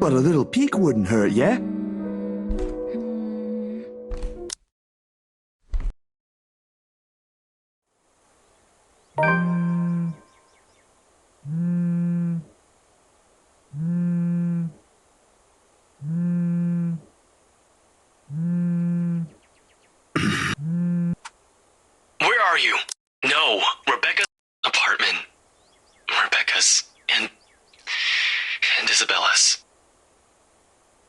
But a little peek wouldn't hurt, yeah? Where are you? No, Rebecca's apartment. Rebecca's and Isabella's.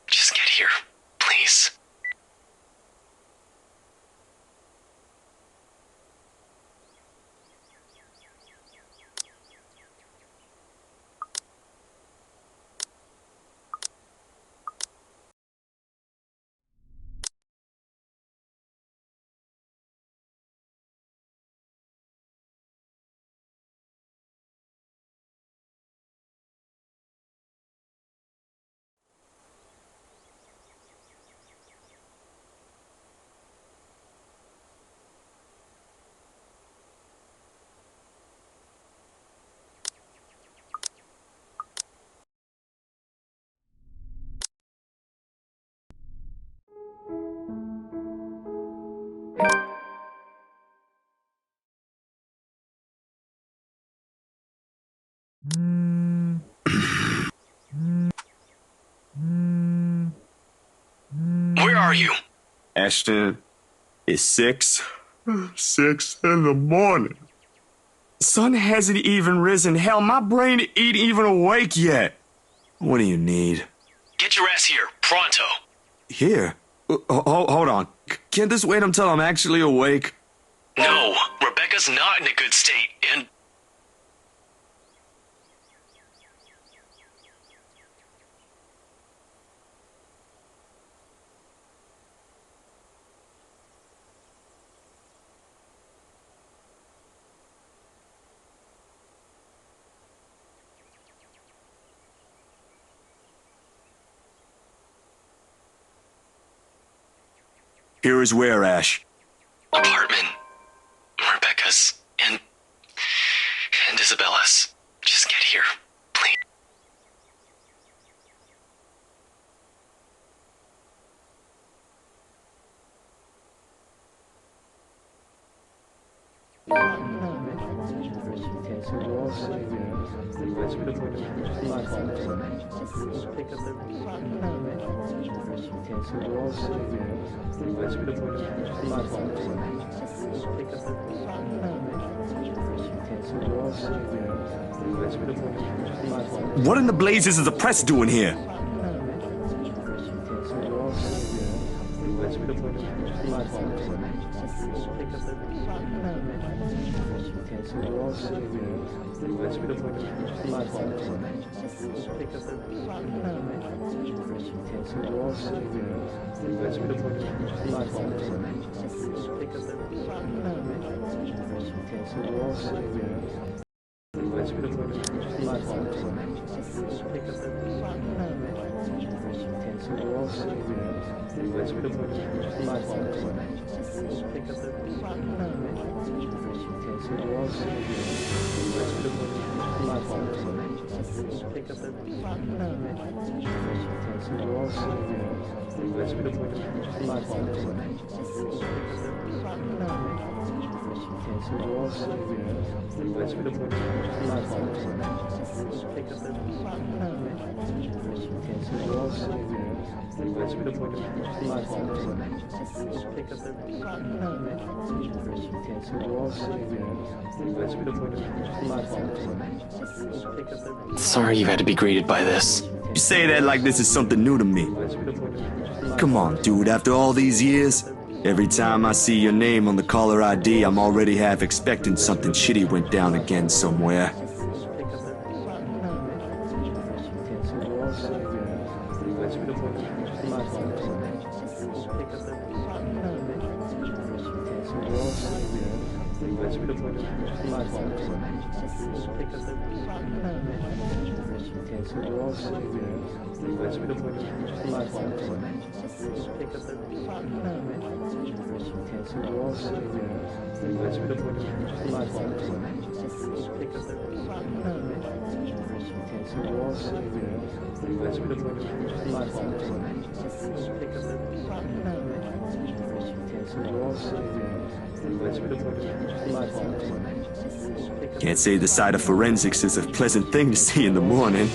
Just get here, please. Where are you? Ashton, it's 6 in the morning. Sun hasn't even risen. Hell, my brain ain't even awake yet. What do you need? Get your ass here, pronto. Here? Hold on. Can't this wait until I'm actually awake? No, Rebecca's not in a good state, and... Here is where, Ash? Apartment. Rebecca's and Isabella's. Just get here, please. What in the blazes is the press doing here? Sorry you had to be greeted by this. You say that like this is something new to me. Come on, dude, after all these years, every time I see your name on the caller ID, I'm already half expecting something shitty went down again somewhere. Can't say the sight of forensics is a pleasant thing to see in the morning.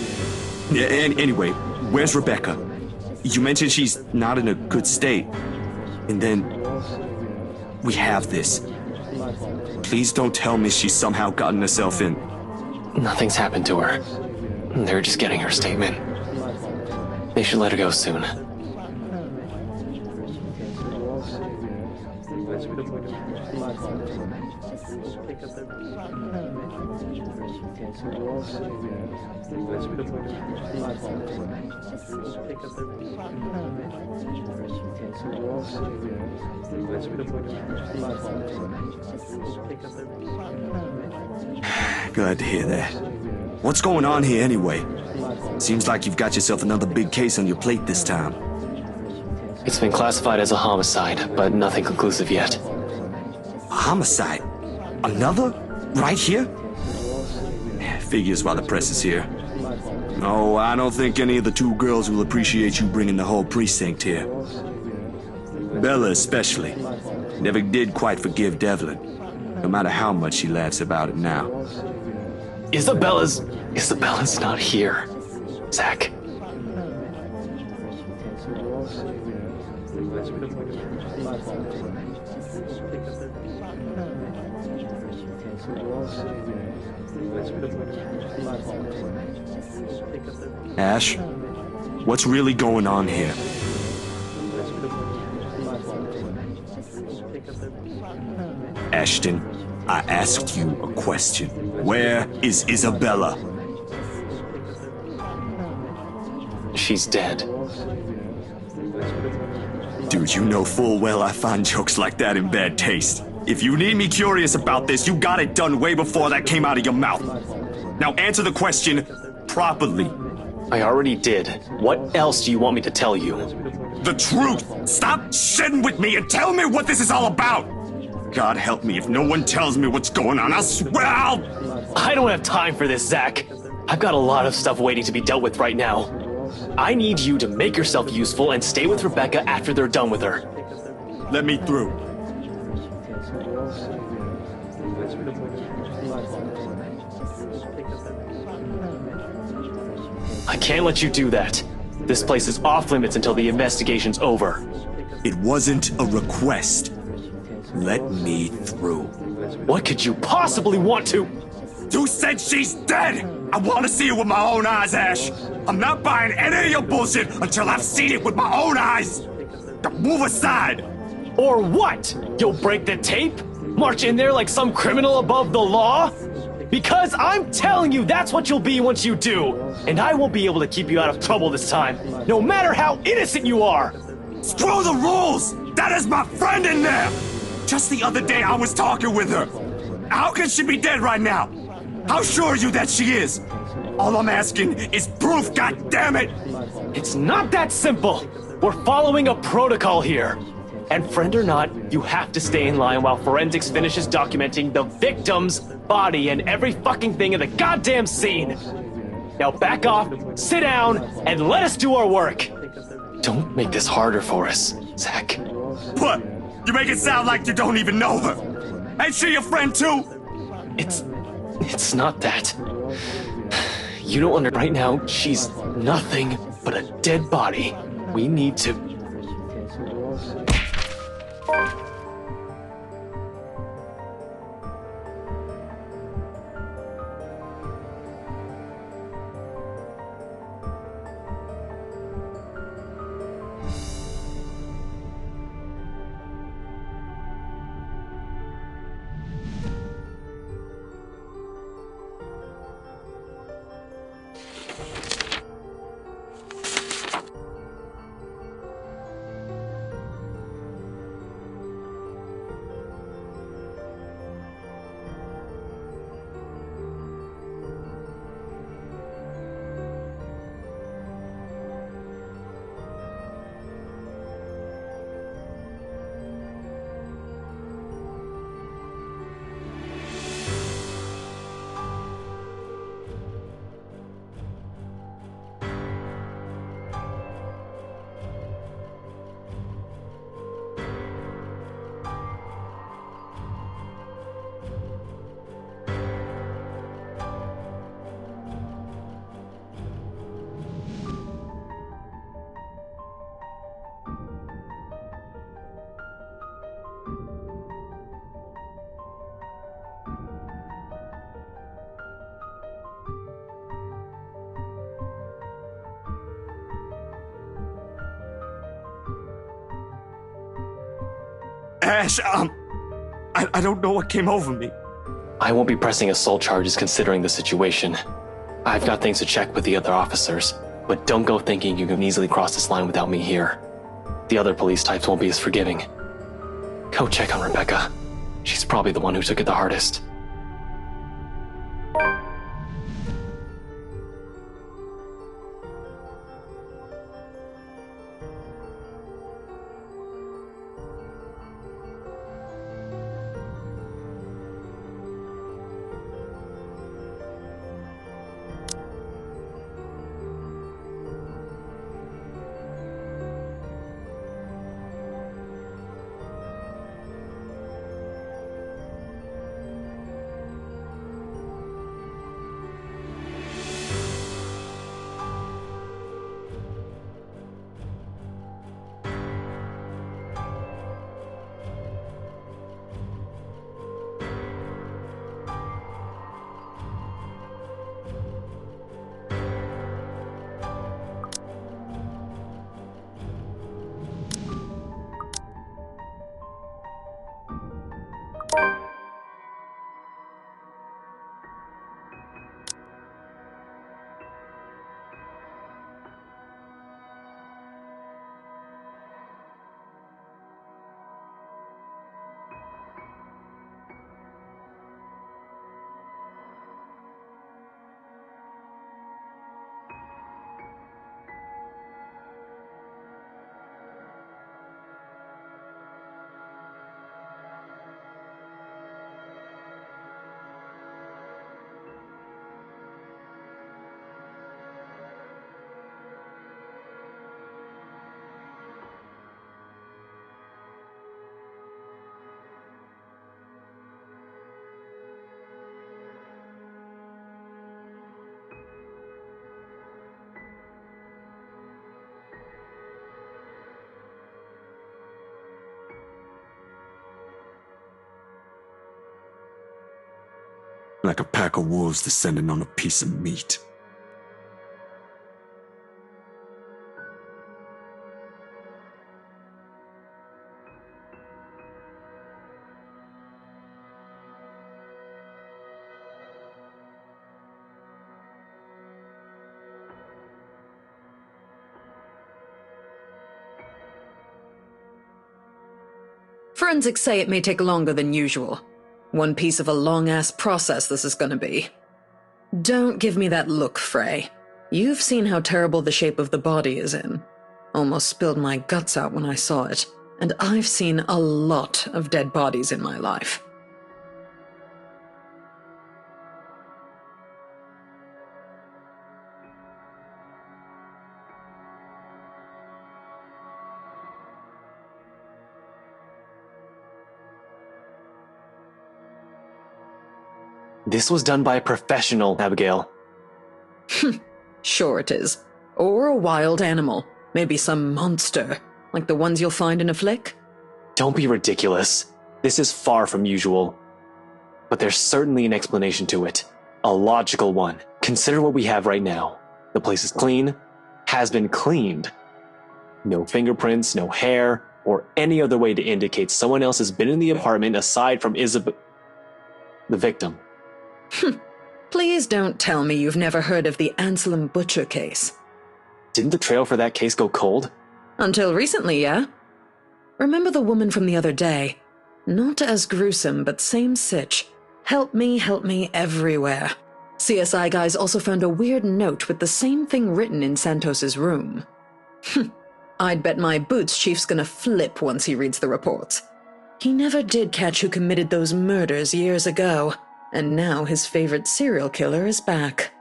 Yeah, anyway, where's Rebecca? You mentioned she's not in a good state. And then we have this. Please don't tell me she's somehow gotten herself in. Nothing's happened to her. They're just getting her statement. They should let her go soon. Glad to hear that. What's going on here anyway? Seems like you've got yourself another big case on your plate this time. It's been classified as a homicide, but nothing conclusive yet. A homicide? Another? Right here? Figures while the press is here. No, I don't think any of the two girls will appreciate you bringing the whole precinct here. Bella especially. Never did quite forgive Devlin, no matter how much she laughs about it now. Isabella's not here, Zach. Ash, what's really going on here? Ashton, I asked you a question. Where is Isabella? She's dead. Dude, you know full well I find jokes like that in bad taste. If you need me curious about this, you got it done way before that came out of your mouth. Now answer the question properly. I already did. What else do you want me to tell you? The truth! Stop shitting with me and tell me what this is all about! God help me if no one tells me what's going on. I swear I don't have time for this, Zach. I've got a lot of stuff waiting to be dealt with right now. I need you to make yourself useful and stay with Rebecca after they're done with her. Let me through. I can't let you do that. This place is off limits until the investigation's over. It wasn't a request. Let me through. What could you possibly want to? You said she's dead! I want to see it with my own eyes, Ash! I'm not buying any of your bullshit until I've seen it with my own eyes! Now move aside! Or what? You'll break the tape? March in there like some criminal above the law? Because I'm telling you that's what you'll be once you do! And I won't be able to keep you out of trouble this time, no matter how innocent you are! Screw the rules! That is my friend in there! Just the other day I was talking with her. How can she be dead right now? How sure are you that she is? All I'm asking is proof, goddammit! It's not that simple! We're following a protocol here. And friend or not, you have to stay in line while forensics finishes documenting the victim's body and every fucking thing in the goddamn scene. Now back off, sit down, and let us do our work. Don't make this harder for us, Zach. What? You make it sound like you don't even know her. Ain't she your friend too? It's not that. You don't understand. Right now, she's nothing but a dead body. We need to... Ash, I don't know what came over me. I won't be pressing assault charges considering the situation. I've got things to check with the other officers, but don't go thinking you can easily cross this line without me here. The other police types won't be as forgiving. Go check on Rebecca. She's probably the one who took it the hardest. Like a pack of wolves descending on a piece of meat. Forensics say it may take longer than usual. One piece of a long-ass process this is gonna be. Don't give me that look, Frey. You've seen how terrible the shape of the body is in. Almost spilled my guts out when I saw it, and I've seen a lot of dead bodies in my life. This was done by a professional, Abigail. Sure it is. Or a wild animal. Maybe some monster, like the ones you'll find in a flick. Don't be ridiculous. This is far from usual. But there's certainly an explanation to it. A logical one. Consider what we have right now. The place is clean, has been cleaned. No fingerprints, no hair, or any other way to indicate someone else has been in the apartment aside from the victim. Please don't tell me you've never heard of the Anselm Butcher case. Didn't the trail for that case go cold? Until recently, yeah? Remember the woman from the other day? Not as gruesome, but same sitch. Help me everywhere. CSI guys also found a weird note with the same thing written in Santos's room. I'd bet my boots Chief's gonna flip once he reads the reports. He never did catch who committed those murders years ago, and now his favorite serial killer is back.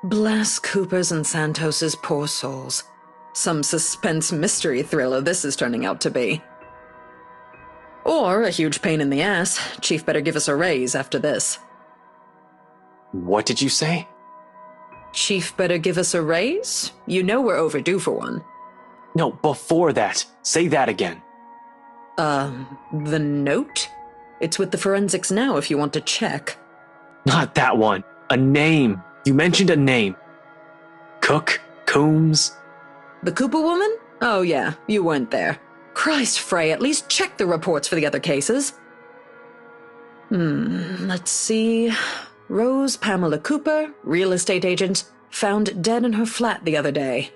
Bless Cooper's and Santos's poor souls. Some suspense mystery thriller this is turning out to be. Or a huge pain in the ass. Chief better give us a raise after this. What did you say? Chief better give us a raise? You know we're overdue for one. No, before that. Say that again. The note? It's with the forensics now if you want to check. Not that one. A name. You mentioned a name. Cook? Coombs? The Cooper woman? Oh yeah, you weren't there. Christ, Frey, at least check the reports for the other cases. Let's see. Rose Pamela Cooper, real estate agent, found dead in her flat the other day.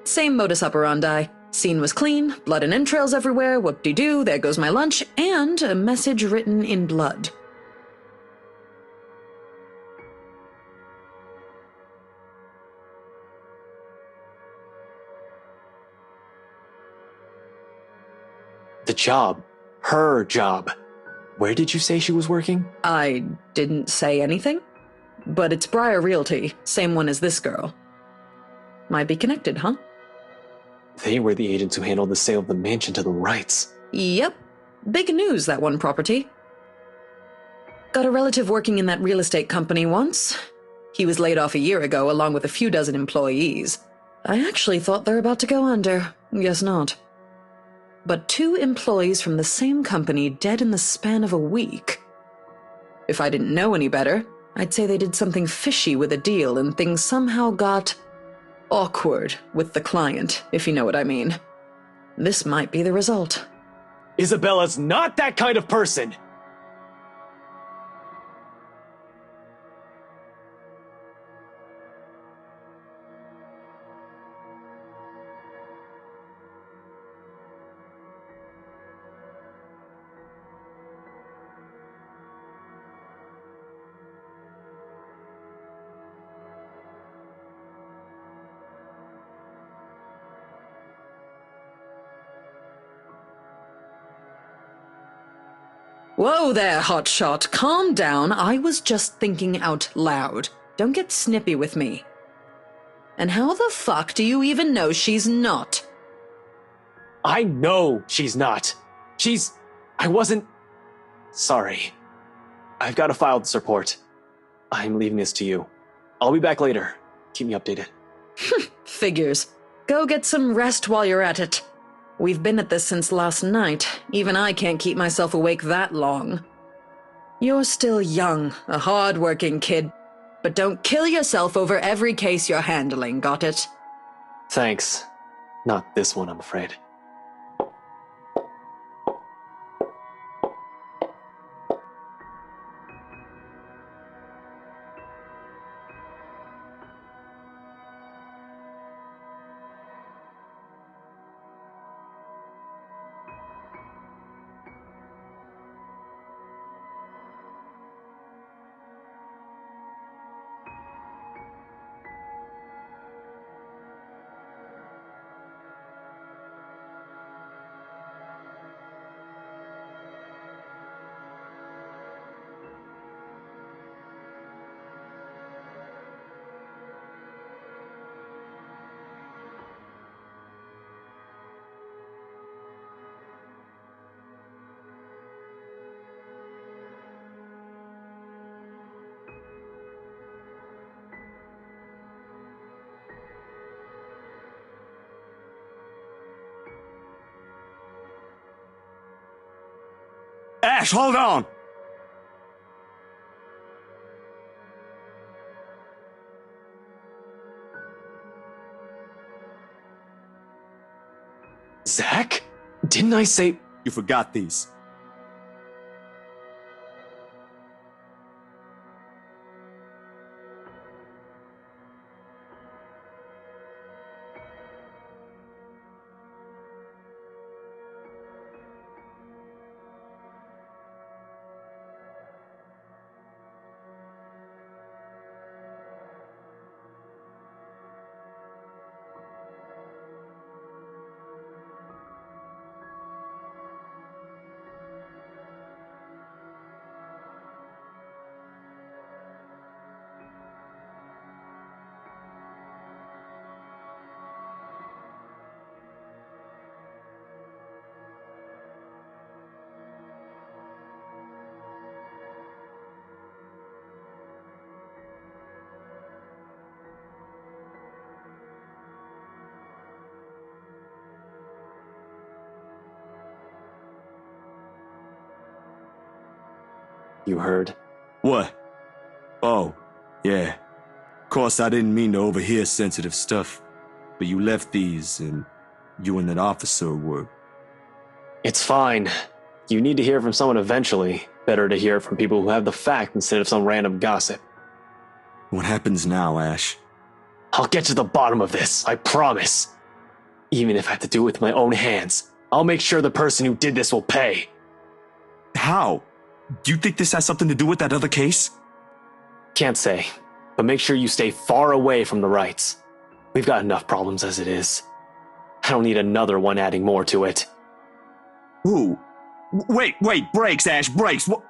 Same modus operandi. Scene was clean, blood and entrails everywhere, whoop-de-doo, there goes my lunch, and a message written in blood. The job. Her job. Where did you say she was working? I didn't say anything, but it's Briar Realty, same one as this girl. Might be connected, huh? They were the agents who handled the sale of the mansion to the Wrights. Yep. Big news, that one property. Got a relative working in that real estate company once. He was laid off a year ago, along with a few dozen employees. I actually thought they're about to go under. Guess not. But 2 employees from the same company dead in the span of a week. If I didn't know any better, I'd say they did something fishy with a deal and things somehow got awkward with the client, if you know what I mean. This might be the result. Isabella's not that kind of person! Whoa there, hotshot. Calm down. I was just thinking out loud. Don't get snippy with me. And how the fuck do you even know she's not? I know she's not. I wasn't... Sorry. I've got to file this report. I'm leaving this to you. I'll be back later. Keep me updated. Figures. Go get some rest while you're at it. We've been at this since last night. Even I can't keep myself awake that long. You're still young, a hard-working kid, but don't kill yourself over every case you're handling, got it? Thanks. Not this one, I'm afraid. Ash, hold on! Zach? Didn't I say... You forgot these. You heard? What? Oh, yeah. Of course, I didn't mean to overhear sensitive stuff, but you left these, and you and that officer were It's fine. You need to hear from someone eventually. Better to hear from people who have the fact instead of some random gossip. What happens now, Ash? I'll get to the bottom of this, I promise. Even if I have to do it with my own hands, I'll make sure the person who did this will pay. How? Do you think this has something to do with that other case? Can't say, but make sure you stay far away from the rights. We've got enough problems as it is. I don't need another one adding more to it. Who? Wait, brakes, Ash, brakes. What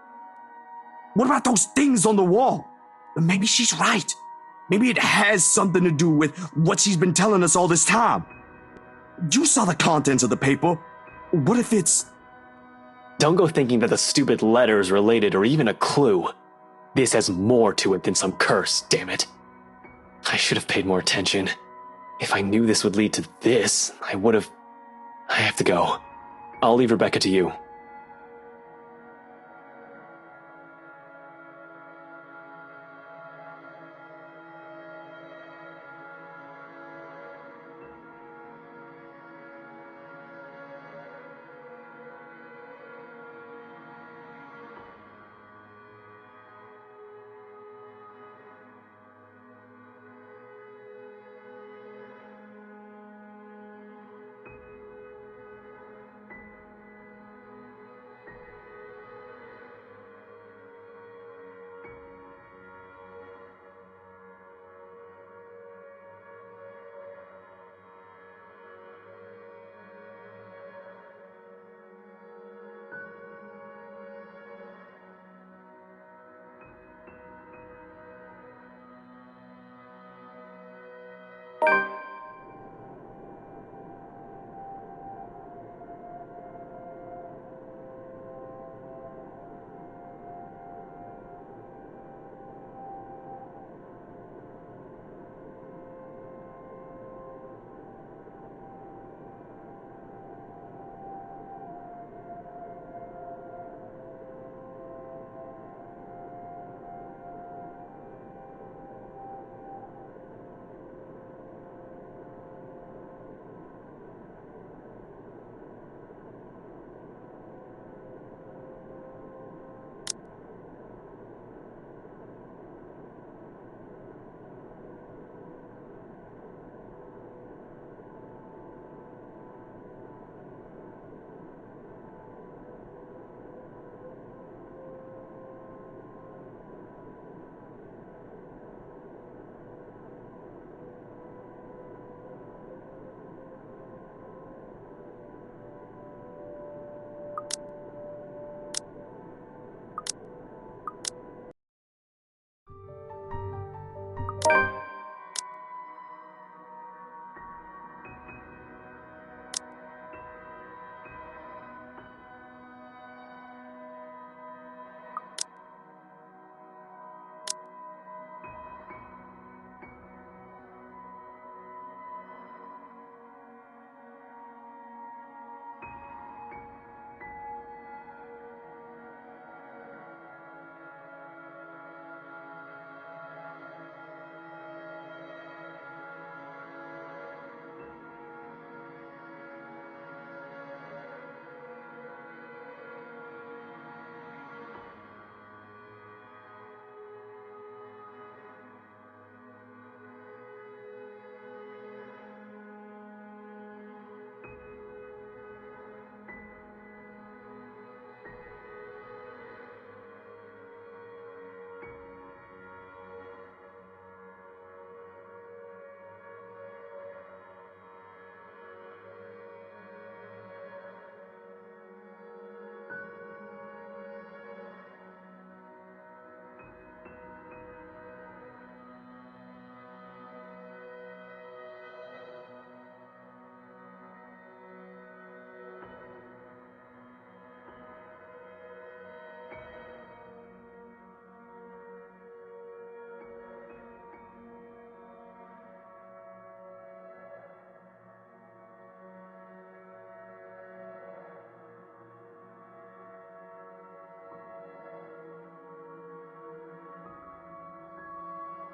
about those things on the wall? Maybe she's right. Maybe it has something to do with what she's been telling us all this time. You saw the contents of the paper. What if it's... Don't go thinking that the stupid letter is related or even a clue. This has more to it than some curse, damn it. I should have paid more attention. If I knew this would lead to this, I would have... I have to go. I'll leave Rebecca to you.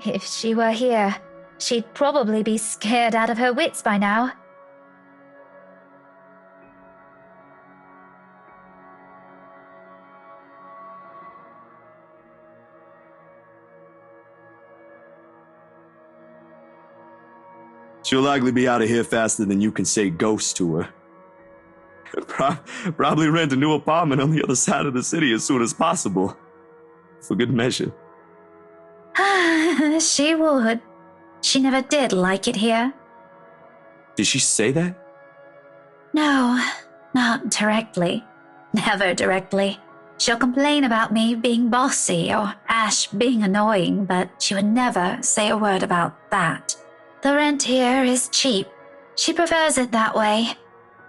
If she were here, she'd probably be scared out of her wits by now. She'll likely be out of here faster than you can say ghost to her. Probably rent a new apartment on the other side of the city as soon as possible. For good measure. She would. She never did like it here. Did she say that? No, not directly. Never directly. She'll complain about me being bossy or Ash being annoying, but she would never say a word about that. The rent here is cheap. She prefers it that way.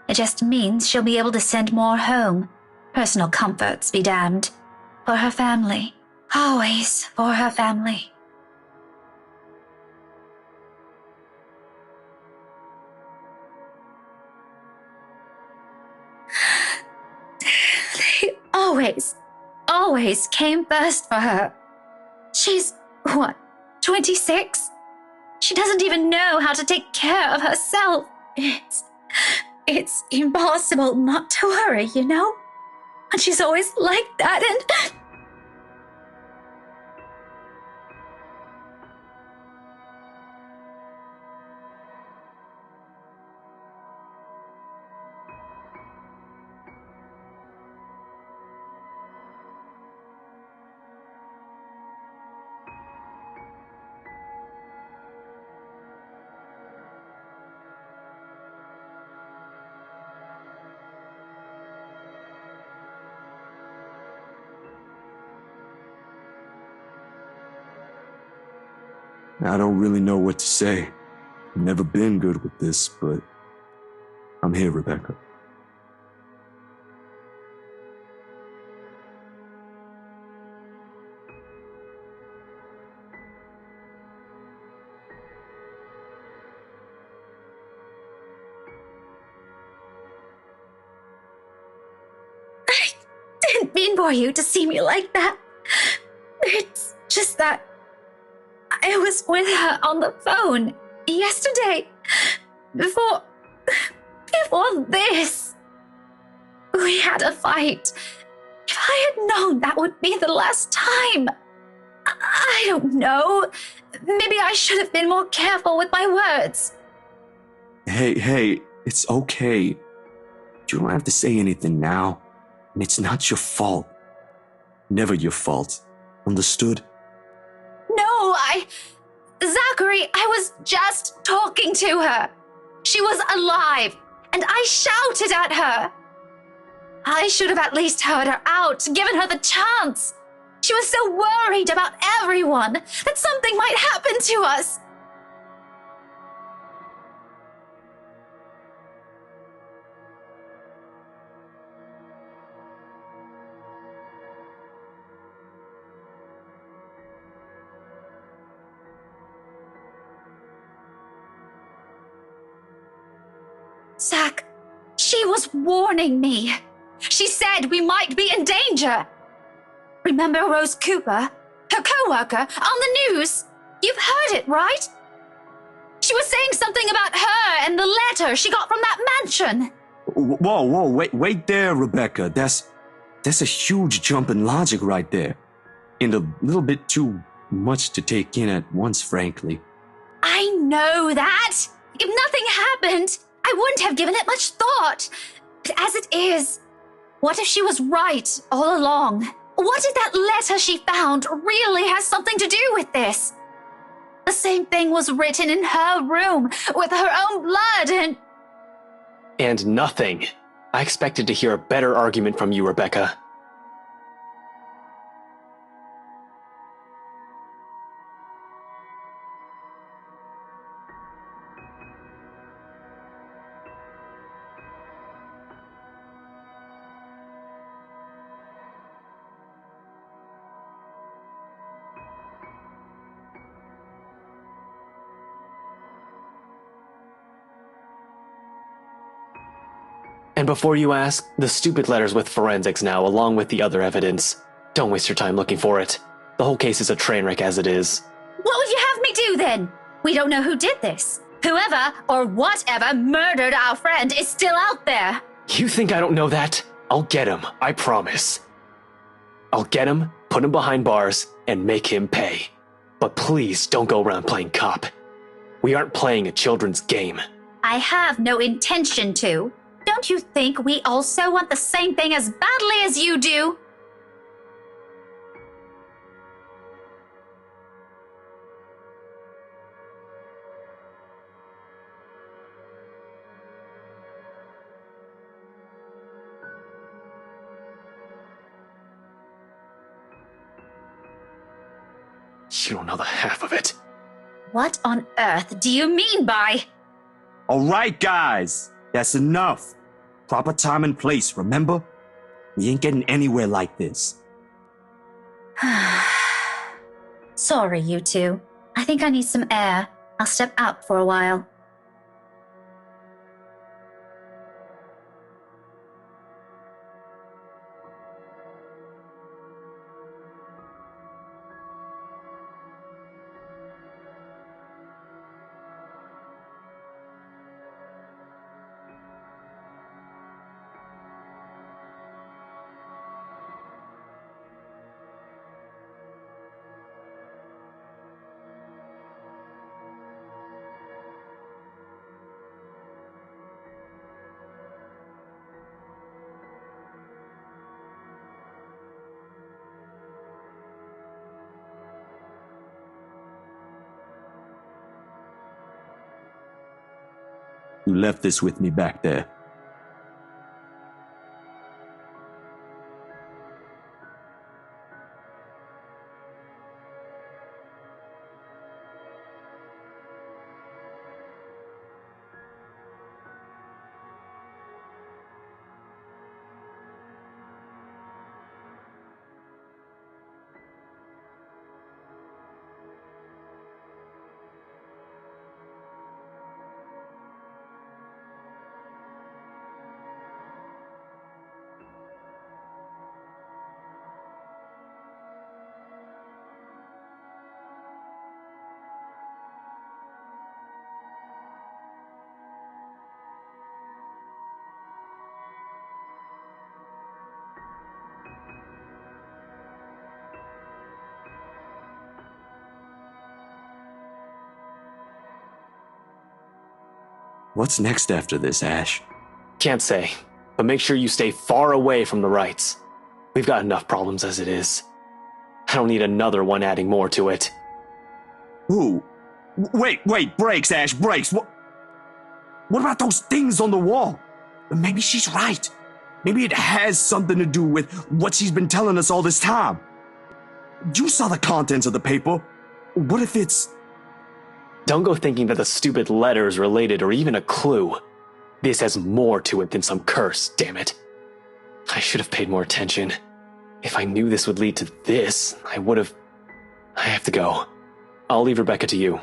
It just means she'll be able to send more home. Personal comforts be damned. For her family. Always for her family. They always came first for her. She's, 26? She doesn't even know how to take care of herself. It's impossible not to worry, you know? And she's always like that, and... I don't really know what to say. I've never been good with this, but I'm here, Rebecca. I didn't mean for you to see me like that. It's just that I was with her on the phone yesterday, before this. We had a fight. If I had known that would be the last time, I don't know. Maybe I should have been more careful with my words. Hey, it's okay. You don't have to say anything now. And it's not your fault. Never your fault. Understood? No, Zachary, I was just talking to her. She was alive, and I shouted at her. I should have at least heard her out, given her the chance. She was so worried about everyone, that something might happen to us. Zach, she was warning me. She said we might be in danger. Remember Rose Cooper, her co-worker, on the news? You've heard it, right? She was saying something about her and the letter she got from that mansion. Whoa, wait there, Rebecca. That's a huge jump in logic right there. And a little bit too much to take in at once, frankly. I know that. If nothing happened, I wouldn't have given it much thought. But as it is, what if she was right all along? What if that letter she found really has something to do with this? The same thing was written in her room with her own blood And nothing. I expected to hear a better argument from you, Rebecca. And before you ask, the stupid letter's with forensics now, along with the other evidence. Don't waste your time looking for it. The whole case is a train wreck as it is. What would you have me do then? We don't know who did this. Whoever or whatever murdered our friend is still out there. You think I don't know that? I'll get him, I promise. I'll get him, put him behind bars, and make him pay. But please don't go around playing cop. We aren't playing a children's game. I have no intention to. Don't you think we also want the same thing as badly as you do? You don't know the half of it. What on earth do you mean by... All right, guys. That's enough. Proper time and place, remember? We ain't getting anywhere like this. Sorry, you two. I think I need some air. I'll step out for a while. You left this with me back there. What's next after this, Ash? Can't say, but make sure you stay far away from the rights. We've got enough problems as it is. I don't need another one adding more to it. Who? Wait, brakes, Ash, brakes. What about those things on the wall? Maybe she's right. Maybe it has something to do with what she's been telling us all this time. You saw the contents of the paper. What if it's... Don't go thinking that the stupid letter is related or even a clue. This has more to it than some curse, damn it. I should have paid more attention. If I knew this would lead to this, I would have... I have to go. I'll leave Rebecca to you.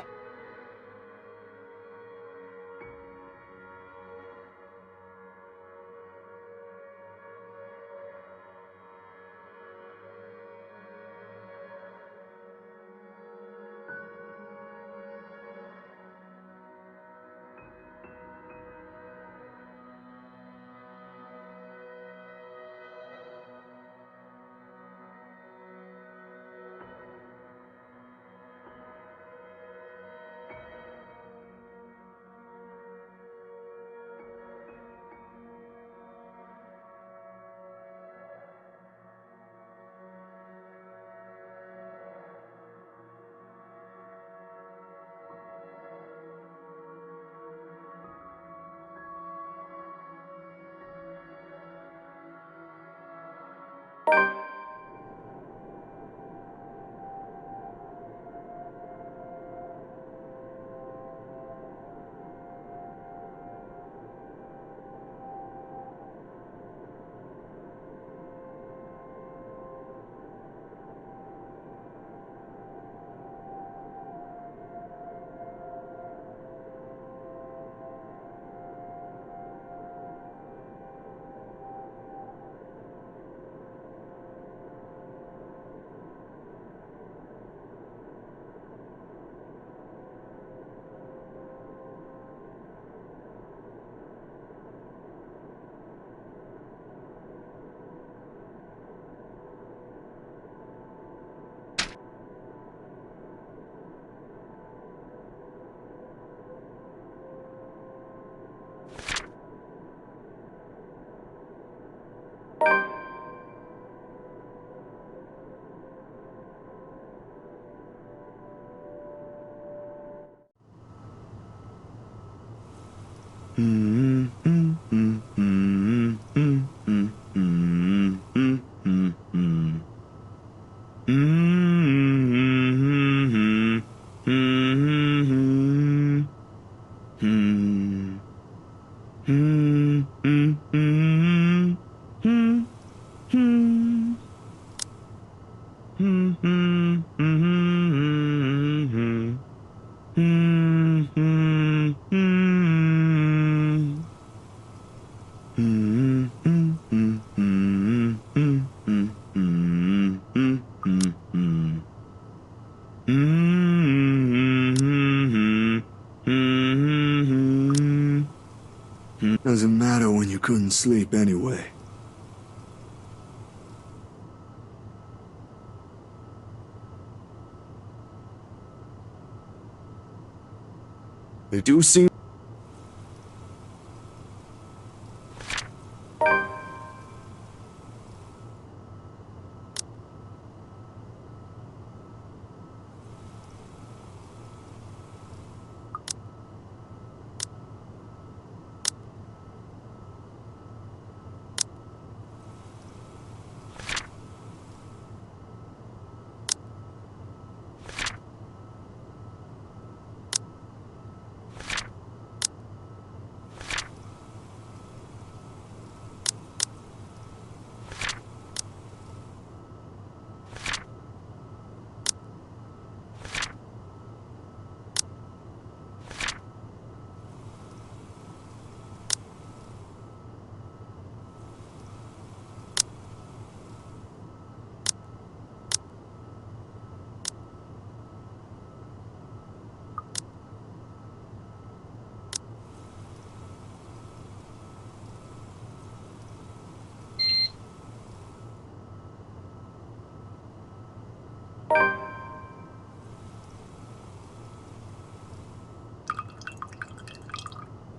Doesn't matter when you couldn't sleep anyway. They do seem...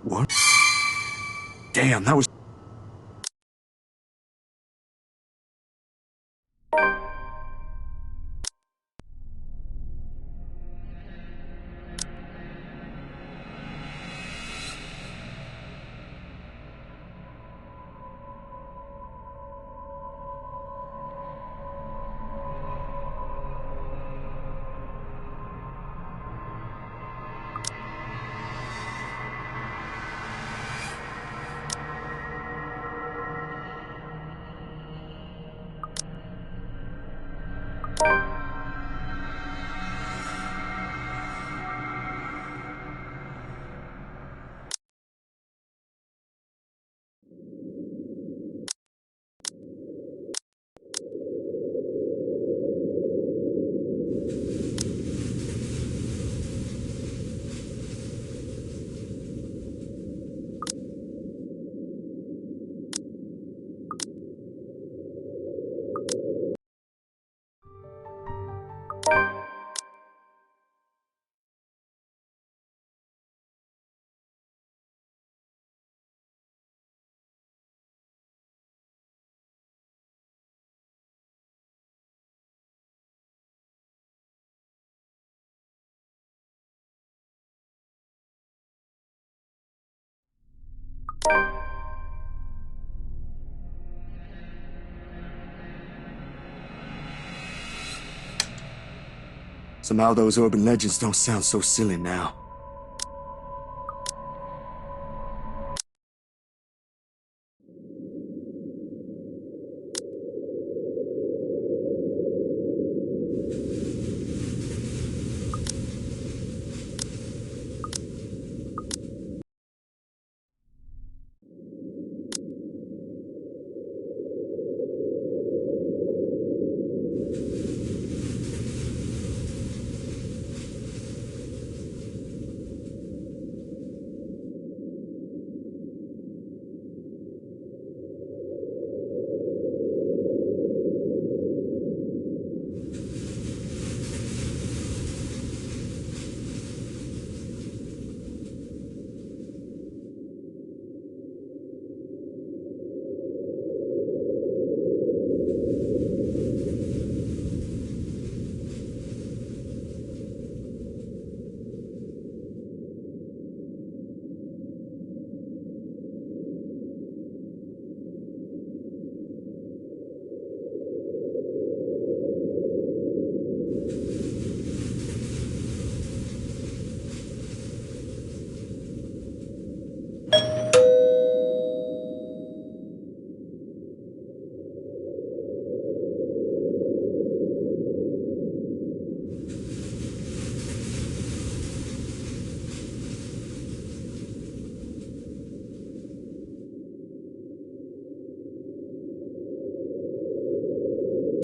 What? Damn, that was... Somehow those urban legends don't sound so silly now.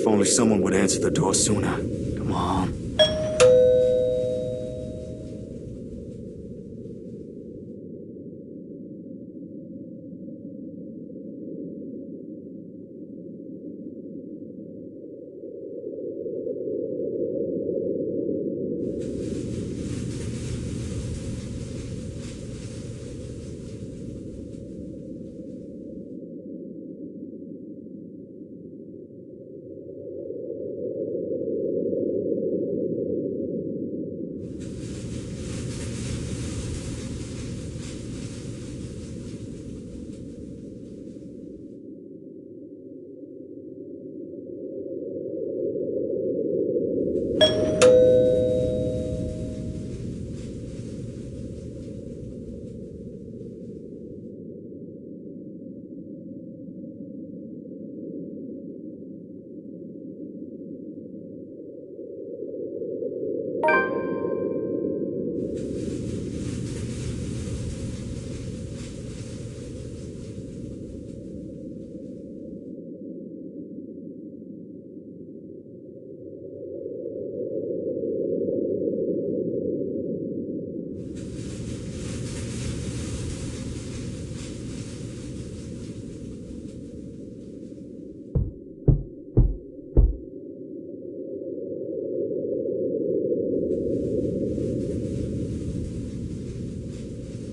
If only someone would answer the door sooner. Come on.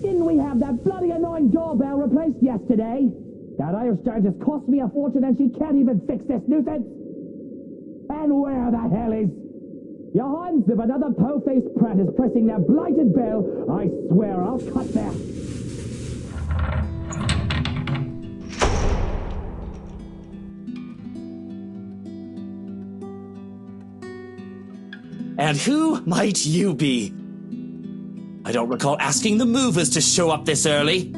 Didn't we have that bloody annoying doorbell replaced yesterday? That Irish giant has cost me a fortune and she can't even fix this nuisance. And where the hell is... Johannes, if another po-faced prat is pressing that blighted bell, I swear I'll cut their... And who might you be? I don't recall asking the movers to show up this early.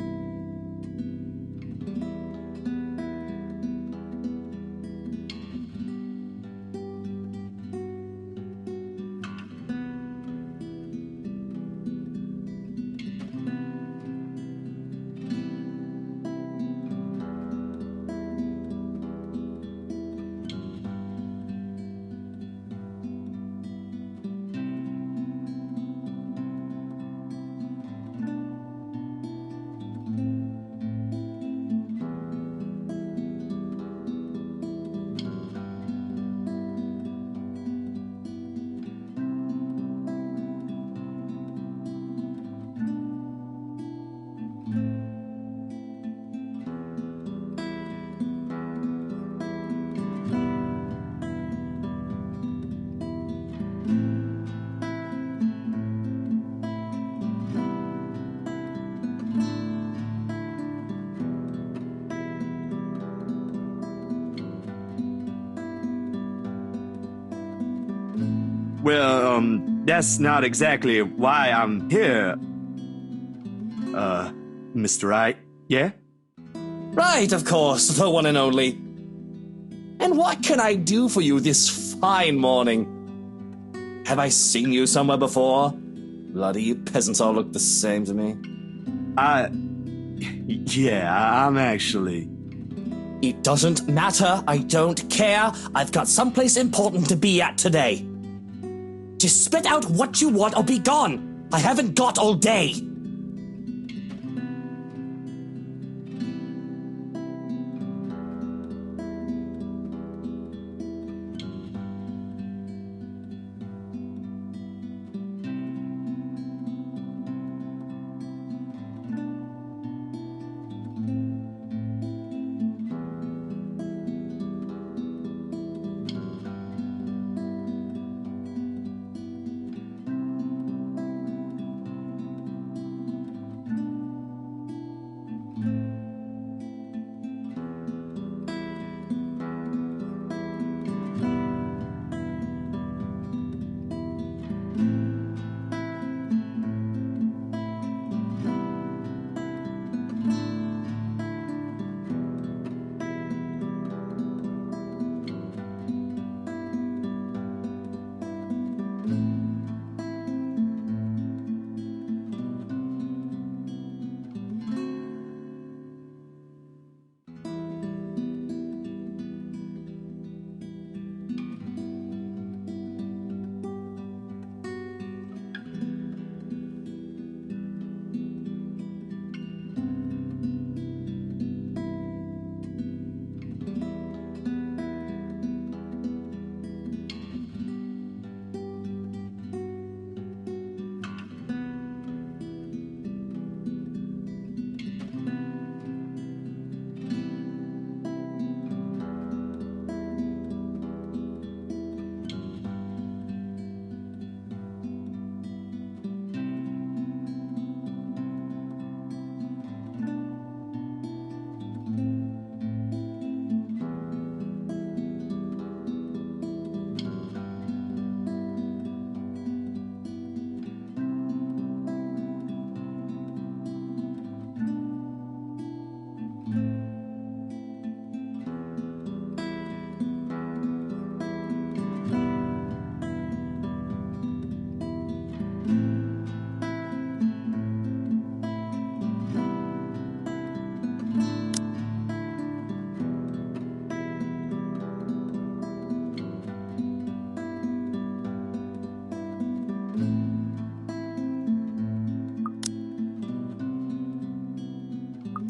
Well, that's not exactly why I'm here. Mr. Wright, yeah? Right, of course, the one and only. And what can I do for you this fine morning? Have I seen you somewhere before? Bloody you peasants all look the same to me. Yeah, I'm actually... It doesn't matter, I don't care. I've got someplace important to be at today. Just spit out what you want or be gone. I haven't got all day.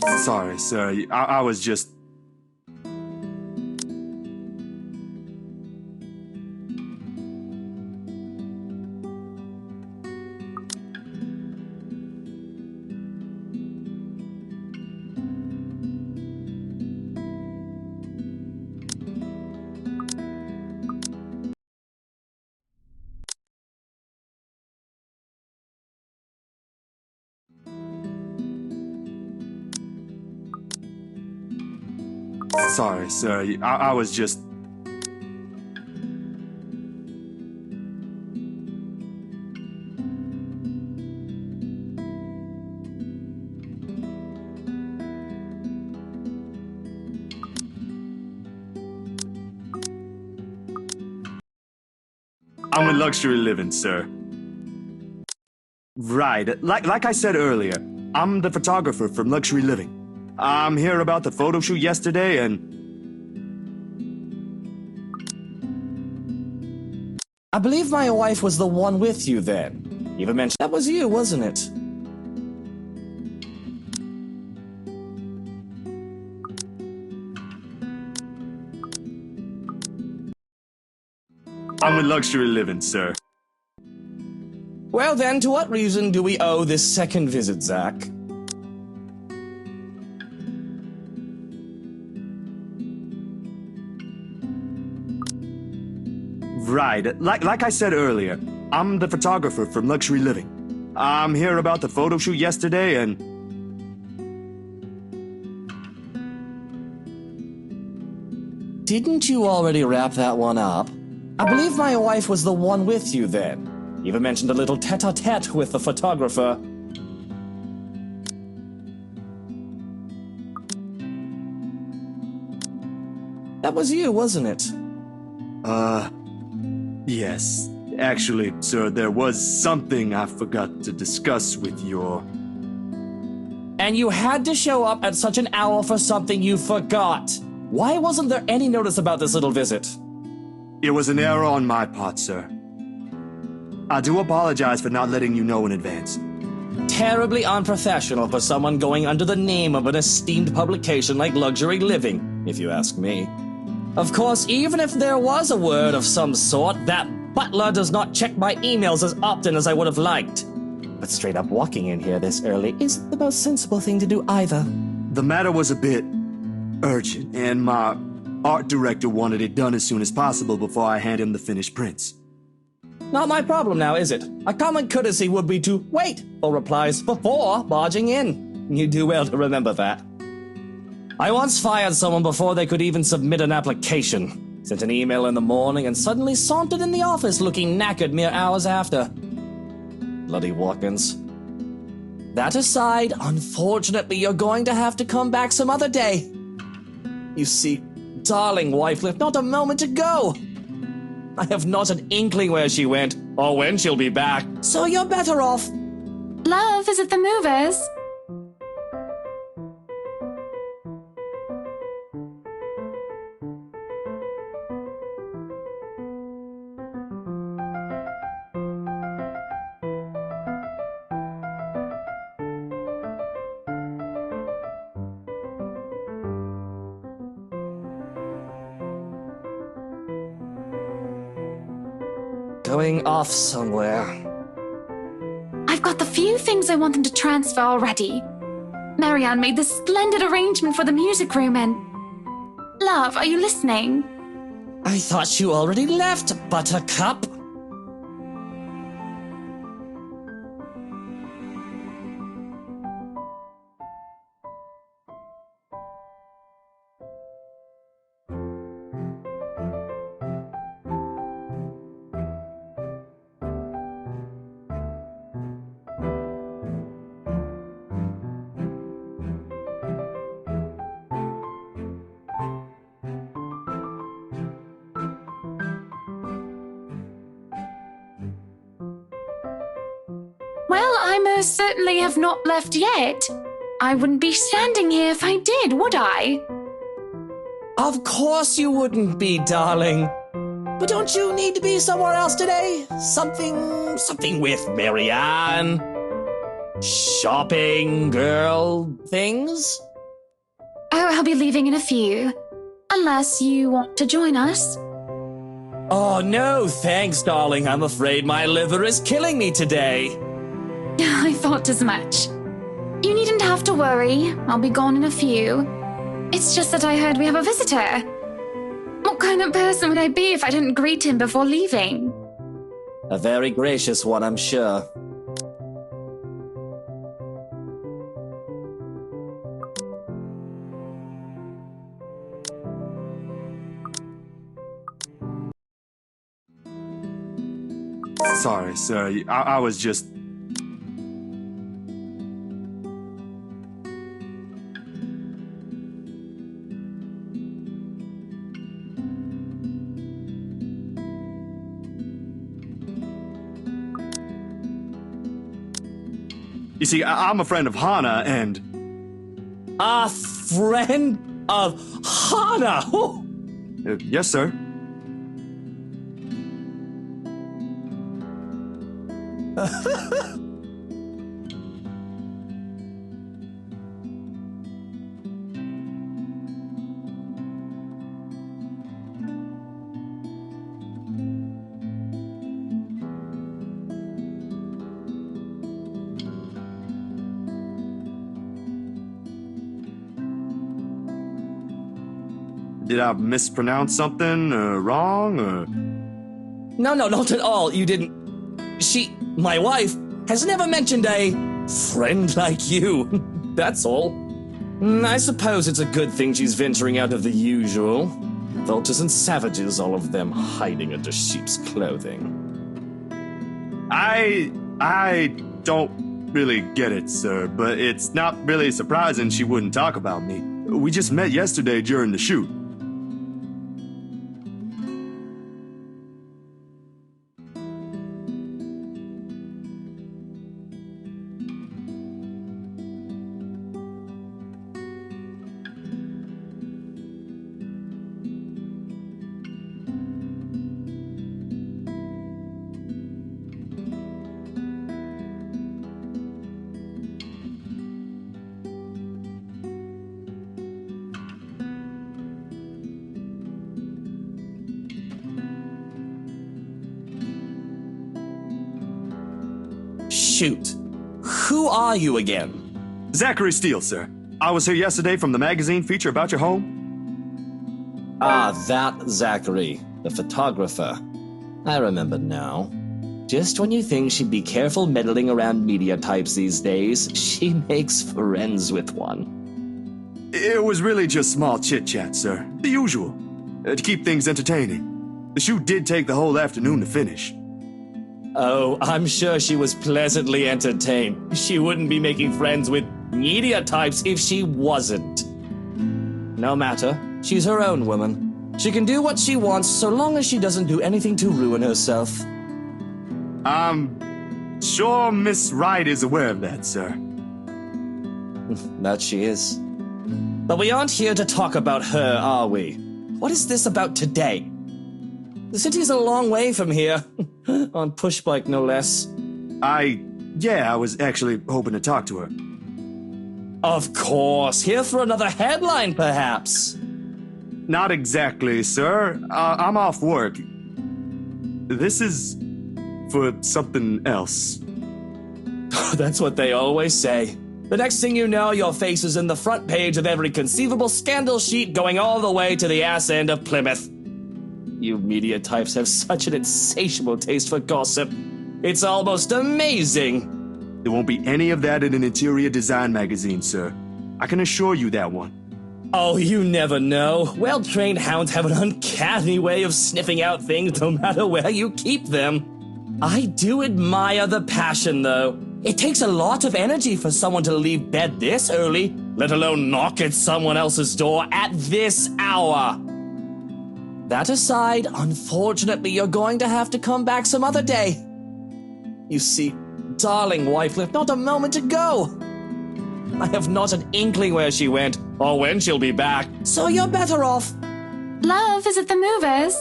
Sorry, sir. I was just... Sorry, sir. I was just... I'm in luxury living, sir. Right. Like I said earlier, I'm the photographer from Luxury Living. I'm here about the photo shoot yesterday and... I believe my wife was the one with you then. You even mentioned that was you, wasn't it? I'm in luxury living, sir. Well then, to what reason do we owe this second visit, Zach? Right. Like I said earlier, I'm the photographer from Luxury Living. I'm here about the photo shoot yesterday and... Didn't you already wrap that one up? I believe my wife was the one with you then. You even mentioned a little tete-a-tete with the photographer. That was you, wasn't it? Yes. Actually, sir, there was something I forgot to discuss with your... And you had to show up at such an hour for something you forgot. Why wasn't there any notice about this little visit? It was an error on my part, sir. I do apologize for not letting you know in advance. Terribly unprofessional for someone going under the name of an esteemed publication like Luxury Living, if you ask me. Of course, even if there was a word of some sort, that butler does not check my emails as often as I would have liked. But straight up walking in here this early isn't the most sensible thing to do either. The matter was a bit urgent, and my art director wanted it done as soon as possible before I hand him the finished prints. Not my problem now, is it? A common courtesy would be to wait for replies before barging in. You do well to remember that. I once fired someone before they could even submit an application. Sent an email in the morning and suddenly sauntered in the office looking knackered mere hours after. Bloody walk-ins. That aside, unfortunately you're going to have to come back some other day. You see, darling wife left not a moment ago. I have not an inkling where she went, or when she'll be back, so you're better off. Love is at the movers. Going off somewhere. I've got the few things I want them to transfer already. Marianne made this splendid arrangement for the music room and... Love, are you listening? I thought you already left, Buttercup. Well, I most certainly have not left yet. I wouldn't be standing here if I did, would I? Of course you wouldn't be, darling. But don't you need to be somewhere else today? Something with Marianne? Shopping, girl, things? Oh, I'll be leaving in a few. Unless you want to join us. Oh, no, thanks, darling. I'm afraid my liver is killing me today. I thought as much. You needn't have to worry. I'll be gone in a few. It's just that I heard we have a visitor. What kind of person would I be if I didn't greet him before leaving? A very gracious one, I'm sure. Sorry, sir. I was just... You see, I'm a friend of Hana, and... A friend of Hana! Oh. Yes, sir. Did I mispronounce something wrong, or? No, not at all. You didn't. My wife, has never mentioned a friend like you. That's all. I suppose it's a good thing she's venturing out of the usual. Vultures and savages, all of them hiding under sheep's clothing. I don't really get it, sir, but it's not really surprising she wouldn't talk about me. We just met yesterday during the shoot. Shoot. Who are you again? Zachary Steele, sir. I was here yesterday from the magazine feature about your home. Ah, that Zachary, the photographer. I remember now. Just when you think she'd be careful meddling around media types these days, she makes friends with one. It was really just small chit-chat, sir. The usual. To keep things entertaining. The shoot did take the whole afternoon to finish. Oh, I'm sure she was pleasantly entertained. She wouldn't be making friends with media types if she wasn't. No matter. She's her own woman. She can do what she wants so long as she doesn't do anything to ruin herself. I'm sure Miss Wright is aware of that, sir. That she is. But we aren't here to talk about her, are we? What is this about today? The city's a long way from here. On pushbike, no less. I was actually hoping to talk to her. Of course. Here for another headline, perhaps. Not exactly, sir. I'm off work. This is for something else. That's what they always say. The next thing you know, your face is in the front page of every conceivable scandal sheet going all the way to the ass end of Plymouth. You media types have such an insatiable taste for gossip. It's almost amazing. There won't be any of that in an interior design magazine, sir. I can assure you that one. Oh, you never know. Well-trained hounds have an uncanny way of sniffing out things no matter where you keep them. I do admire the passion, though. It takes a lot of energy for someone to leave bed this early, let alone knock at someone else's door at this hour. That aside, unfortunately, you're going to have to come back some other day. You see, darling wife left not a moment ago. I have not an inkling where she went, or when she'll be back, so you're better off. Love, is it the movers?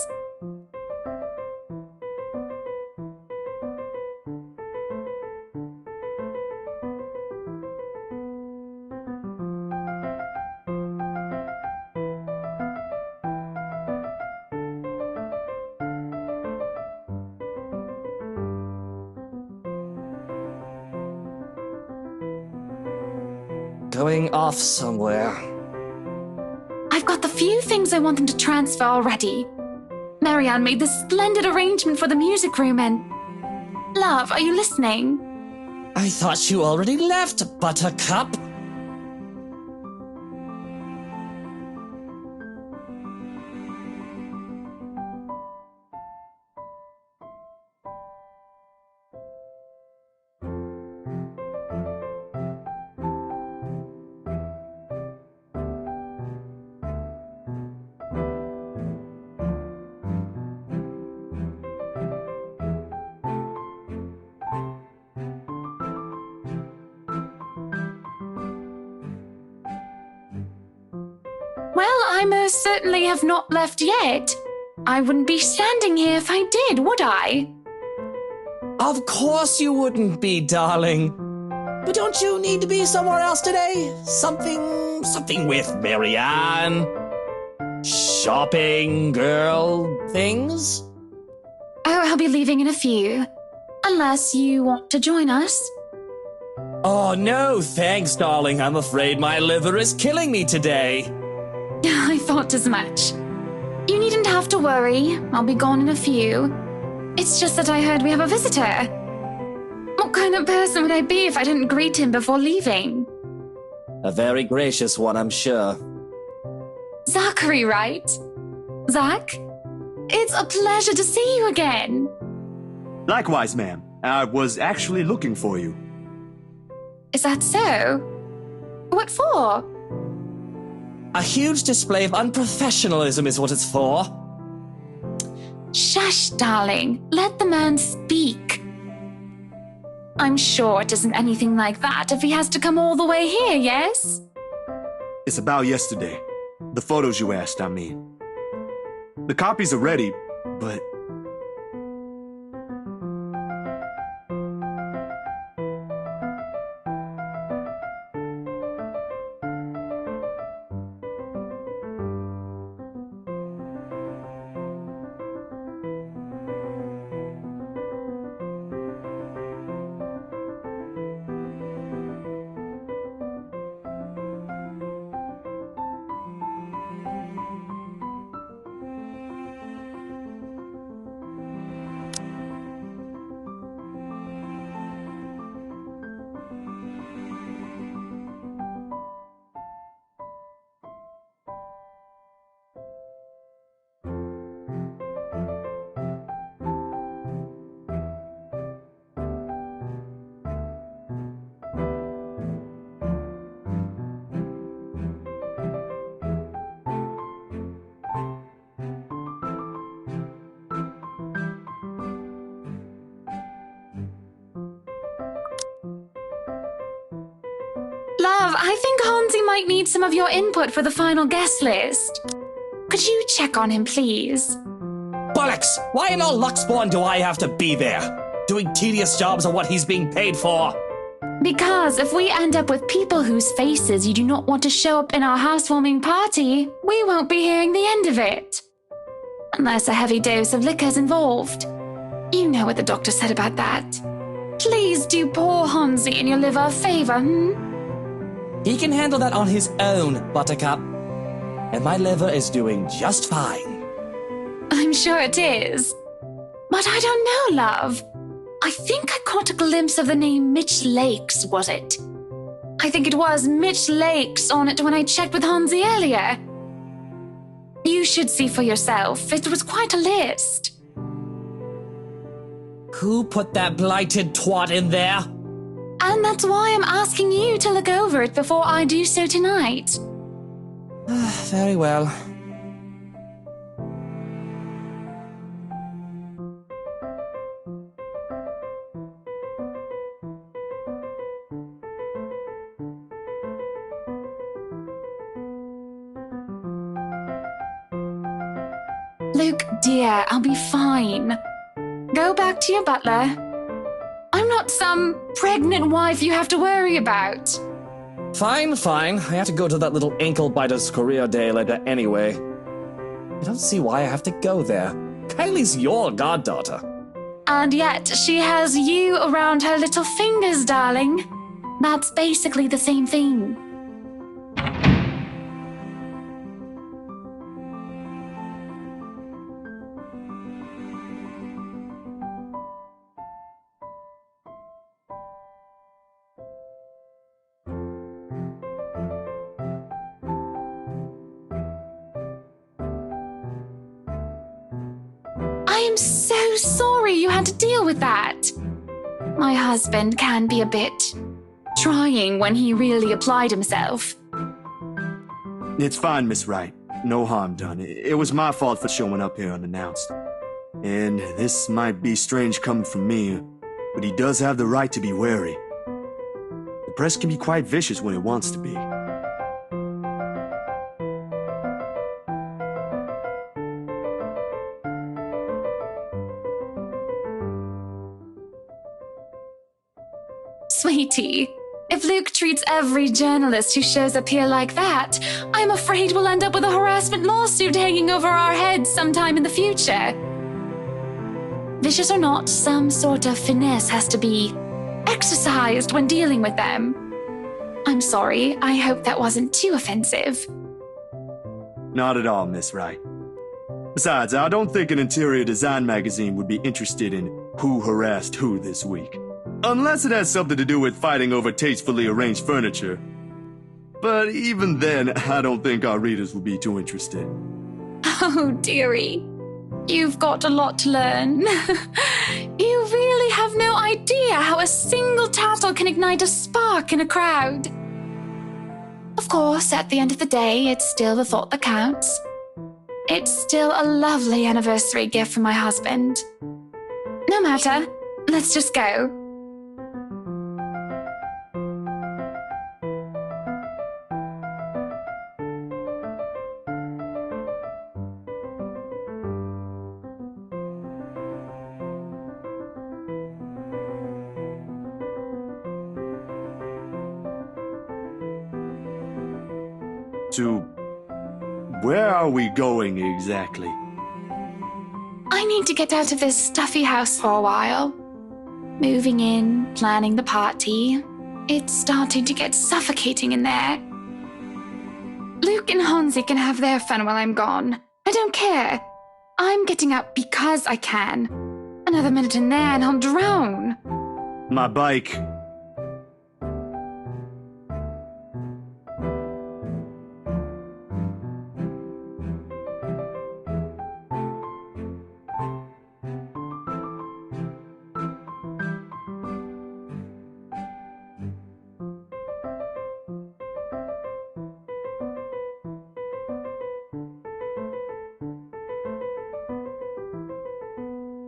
going off somewhere. I've got the few things I want them to transfer already. Marianne made this splendid arrangement for the music room and... Love, are you listening? I thought you already left, Buttercup. Well, I most certainly have not left yet. I wouldn't be standing here if I did, would I? Of course you wouldn't be, darling. But don't you need to be somewhere else today? Something with Marianne? Shopping, girl, things? Oh, I'll be leaving in a few. Unless you want to join us. Oh, no, thanks, darling. I'm afraid my liver is killing me today. I thought as much. You needn't have to worry. I'll be gone in a few. It's just that I heard we have a visitor. What kind of person would I be if I didn't greet him before leaving? A very gracious one, I'm sure. Zachary, right? Zach? It's a pleasure to see you again. Likewise, ma'am. I was actually looking for you. Is that so? What for? A huge display of unprofessionalism is what it's for. Shush, darling. Let the man speak. I'm sure it isn't anything like that if he has to come all the way here, yes? It's about yesterday. The photos you asked, I mean. The copies are ready, but... Love, I think Hansi might need some of your input for the final guest list. Could you check on him, please? Bollocks! Why in all Luxborn do I have to be there? Doing tedious jobs are what he's being paid for. Because if we end up with people whose faces you do not want to show up in our housewarming party, we won't be hearing the end of it. Unless a heavy dose of liquor's involved. You know what the doctor said about that. Please do poor Hansi and your liver a favor, He can handle that on his own, Buttercup. And my liver is doing just fine. I'm sure it is. But I don't know, love. I think I caught a glimpse of the name Mitch Lakes, was it? I think it was Mitch Lakes on it when I checked with Hansi earlier. You should see for yourself. It was quite a list. Who put that blighted twat in there? And that's why I'm asking you to look over it before I do so tonight. Very well. Luke, dear, I'll be fine. Go back to your butler. I'm not some pregnant wife you have to worry about. Fine. I have to go to that little ankle biter's career day later anyway. I don't see why I have to go there. Kylie's your goddaughter. And yet she has you around her little fingers, darling. That's basically the same thing. I am so sorry you had to deal with that. My husband can be a bit trying when he really applied himself. It's fine, Miss Wright. No harm done. It was my fault for showing up here unannounced. And this might be strange coming from me, but he does have the right to be wary. The press can be quite vicious when it wants to be. Sweetie, if Luke treats every journalist who shows up here like that, I'm afraid we'll end up with a harassment lawsuit hanging over our heads sometime in the future. Vicious or not, some sort of finesse has to be exercised when dealing with them. I'm sorry, I hope that wasn't too offensive. Not at all, Miss Wright. Besides, I don't think an interior design magazine would be interested in who harassed who this week. Unless it has something to do with fighting over tastefully arranged furniture. But even then, I don't think our readers will be too interested. Oh, dearie. You've got a lot to learn. You really have no idea how a single tattle can ignite a spark in a crowd. Of course, at the end of the day, it's still the thought that counts. It's still a lovely anniversary gift from my husband. No matter, let's just go. To where are we going exactly? I need to get out of this stuffy house for a while. Moving in, planning the party. It's starting to get suffocating in there. Luke and Hansi can have their fun while I'm gone. I don't care. I'm getting out because I can. Another minute in there and I'll drown. My bike.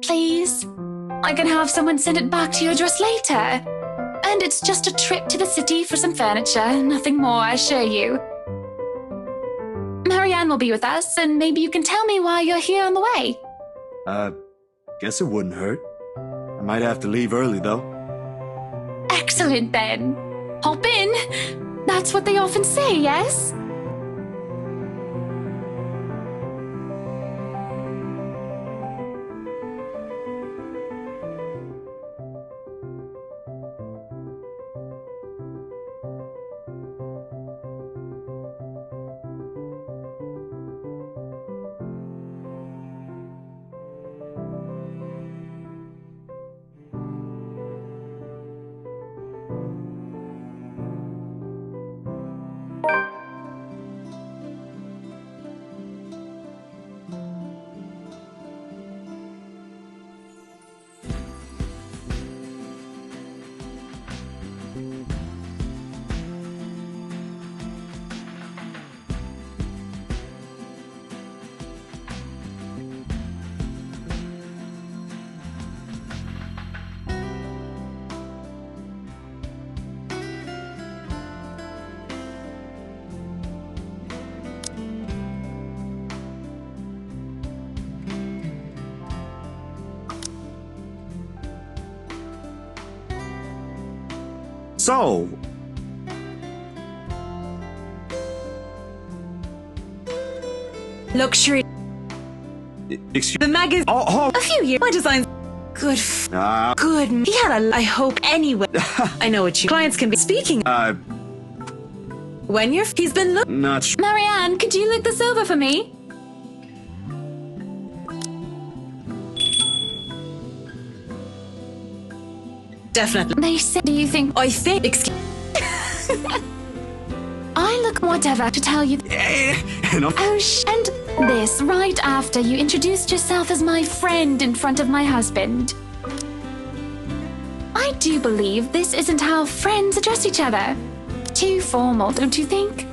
Please? I can have someone send it back to your address later. And it's just a trip to the city for some furniture, nothing more, I assure you. Marianne will be with us, and maybe you can tell me why you're here on the way. Guess it wouldn't hurt. I might have to leave early, though. Excellent, then. Hop in. That's what they often say, yes? So, Luxury. excuse The magazine. Oh, A few years. My designs. Good. Good. He had a. I hope anyway. I know what you. Clients can be speaking. He's been Not sure. Marianne, could you look this over for me? Definitely. They say, do you think I think. I look whatever to tell you? And I'm Oh, and this right after you introduced yourself as my friend in front of my husband. I do believe this isn't how friends address each other. Too formal, don't you think?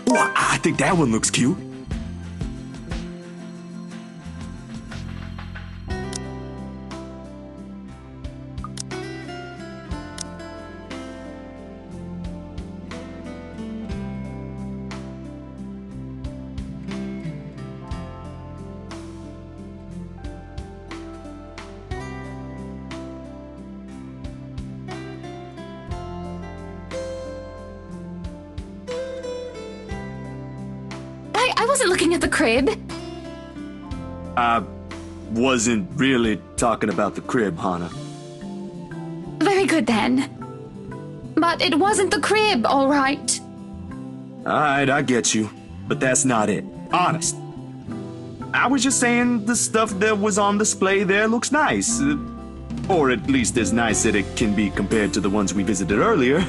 Oh, I think that one looks cute. I wasn't looking at the crib. I wasn't really talking about the crib, Hannah. Very good then. But it wasn't the crib, all right. Alright, I get you. But that's not it. Honest. I was just saying the stuff that was on display there looks nice. Or at least as nice that it can be compared to the ones we visited earlier.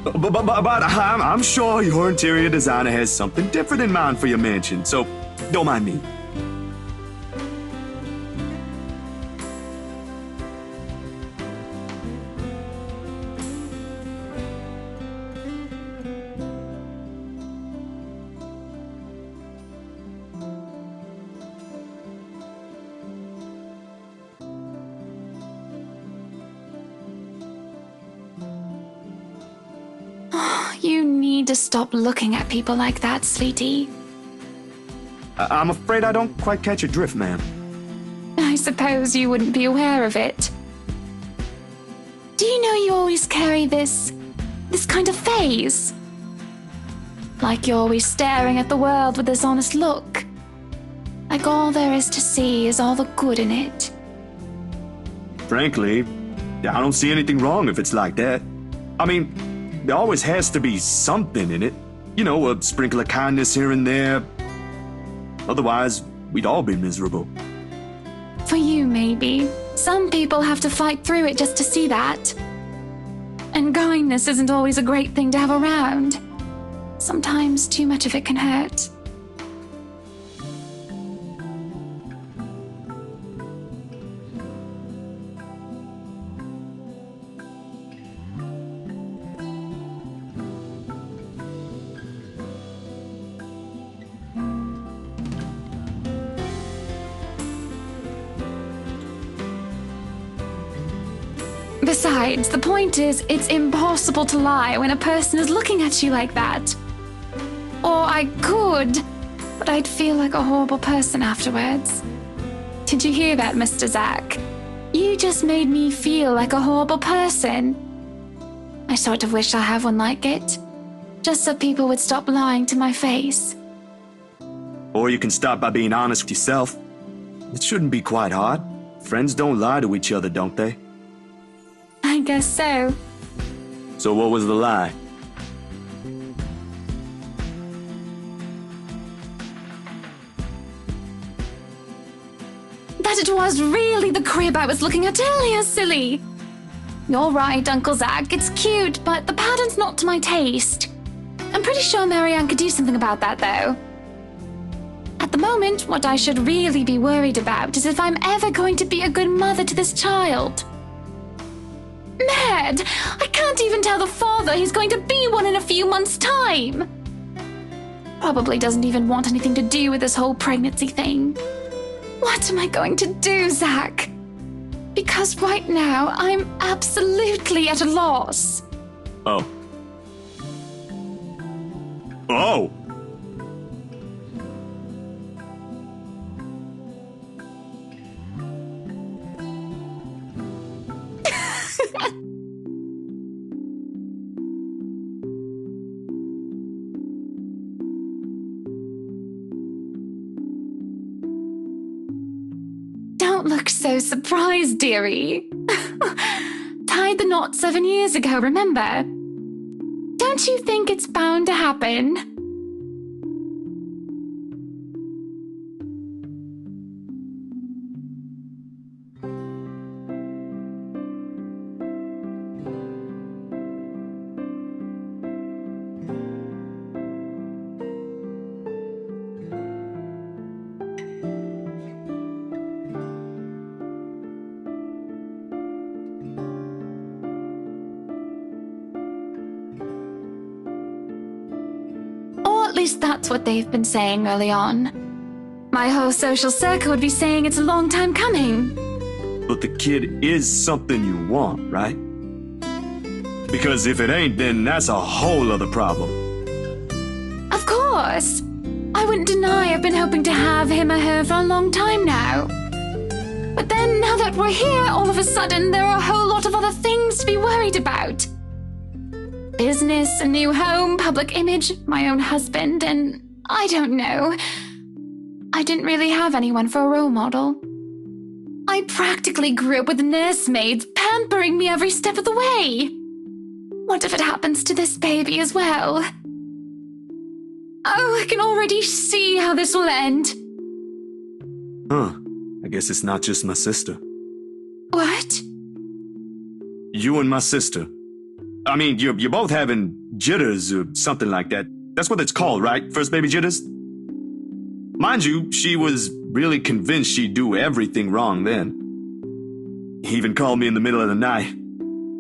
But I'm sure your interior designer has something different in mind for your mansion, so don't mind me. You need to stop looking at people like that, sweetie. I'm afraid I don't quite catch your drift, ma'am. I suppose you wouldn't be aware of it. Do you know you always carry this kind of phase? Like you're always staring at the world with this honest look. Like all there is to see is all the good in it. Frankly, I don't see anything wrong if it's like that. I mean, there always has to be something in it. You know, a sprinkle of kindness here and there. Otherwise, we'd all be miserable. For you, maybe. Some people have to fight through it just to see that. And kindness isn't always a great thing to have around. Sometimes too much of it can hurt. Besides, the point is, it's impossible to lie when a person is looking at you like that. Or I could, but I'd feel like a horrible person afterwards. Did you hear that, Mr. Zach? You just made me feel like a horrible person. I sort of wish I had one like it. Just so people would stop lying to my face. Or you can start by being honest with yourself. It shouldn't be quite hard. Friends don't lie to each other, don't they? I guess so. So what was the lie? That it was really the crib I was looking at earlier, silly. You're right, Uncle Zach. It's cute, but the pattern's not to my taste. I'm pretty sure Marianne could do something about that, though. At the moment, what I should really be worried about is if I'm ever going to be a good mother to this child. Mad! I can't even tell the father he's going to be one in a few months' time. Probably doesn't even want anything to do with this whole pregnancy thing. What am I going to do, Zach? Because right now, I'm absolutely at a loss. Oh. Oh! Don't look so surprised, dearie. Tied the knot 7 years ago, remember? Don't you think it's bound to happen? At least that's what they've been saying early on. My whole social circle would be saying it's a long time coming. But the kid is something you want, right? Because if it ain't, then that's a whole other problem. Of course. I wouldn't deny I've been hoping to have him or her for a long time now. But then, now that we're here, all of a sudden, there are a whole lot of other things to be worried about. Business, a new home, public image, my own husband, and I don't know. I didn't really have anyone for a role model. I practically grew up with nursemaids pampering me every step of the way. What if it happens to this baby as well? Oh, I can already see how this will end. Huh. I guess it's not just my sister. What? You and my sister. I mean, you're both having jitters or something like that. That's what it's called, right? First baby jitters? Mind you, she was really convinced she'd do everything wrong then. He even called me in the middle of the night.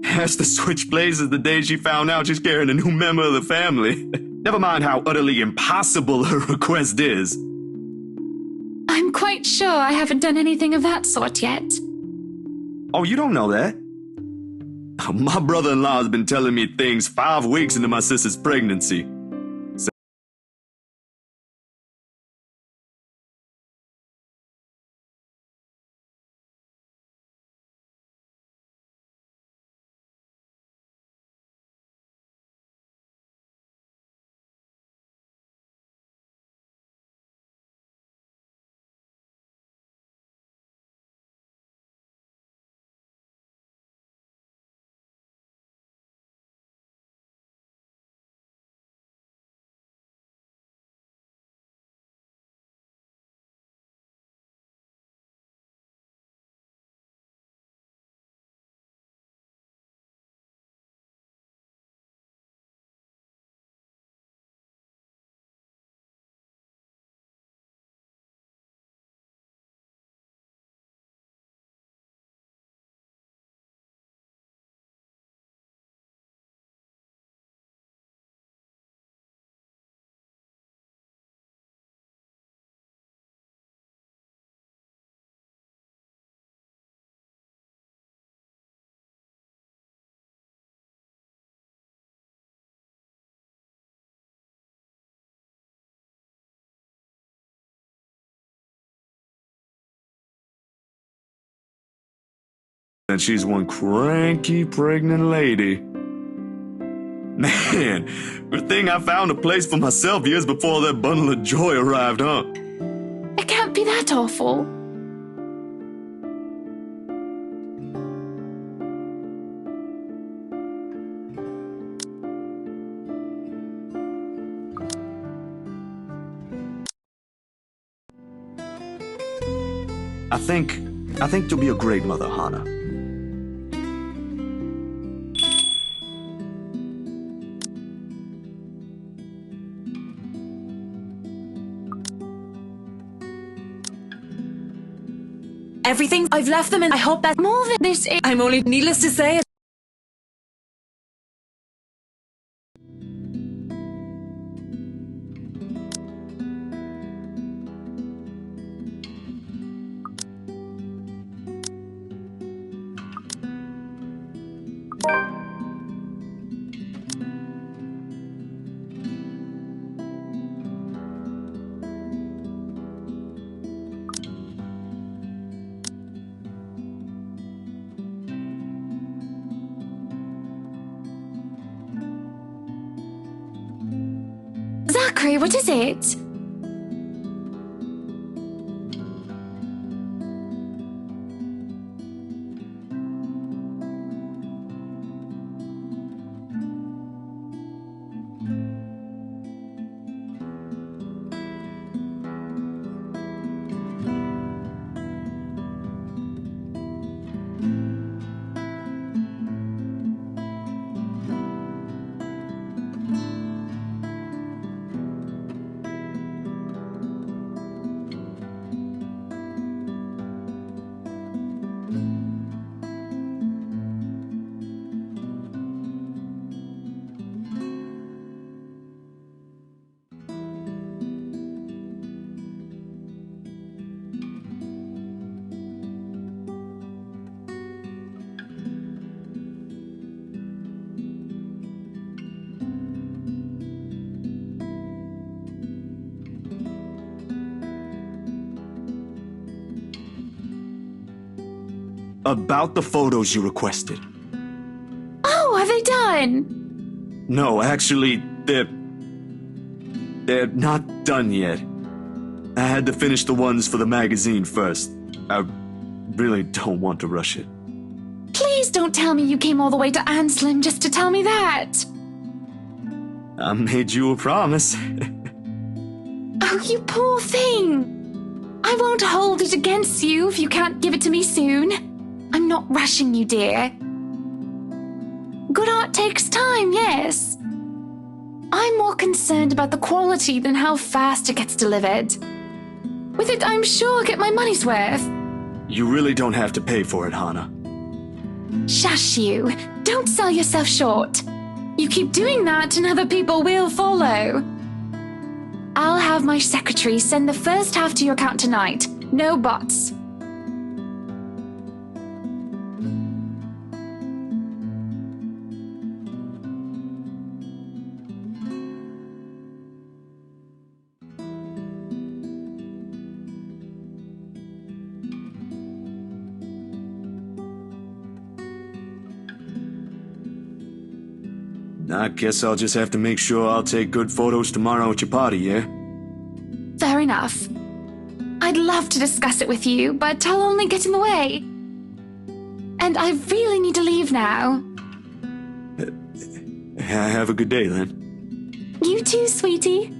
Asked to switch places the day she found out she's carrying a new member of the family. Never mind how utterly impossible her request is. I'm quite sure I haven't done anything of that sort yet. Oh, you don't know that? My brother-in-law has been telling me things 5 weeks into my sister's pregnancy. And she's one cranky pregnant lady. Man, good thing I found a place for myself years before that bundle of joy arrived, huh? It can't be that awful. I think you'll be a great mother, Hana. Everything I've left them in, I hope that More than this is. I'm only needless to say. Zachary, what is it? About the photos you requested. Oh, are they done? No, actually, they're not done yet. I had to finish the ones for the magazine first. I really don't want to rush it. Please don't tell me you came all the way to Anslem just to tell me that. I made you a promise. Oh, you poor thing. I won't hold it against you if you can't give it to me soon. I'm not rushing you, dear. Good art takes time, yes. I'm more concerned about the quality than how fast it gets delivered. With it, I'm sure I'll get my money's worth. You really don't have to pay for it, Hana. Shush you. Don't sell yourself short. You keep doing that and other people will follow. I'll have my secretary send the first half to your account tonight. No buts. I guess I'll just have to make sure I'll take good photos tomorrow at your party, yeah? Fair enough. I'd love to discuss it with you, but I'll only get in the way. And I really need to leave now. Have a good day, then. You too, sweetie.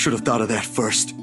should have thought of that first.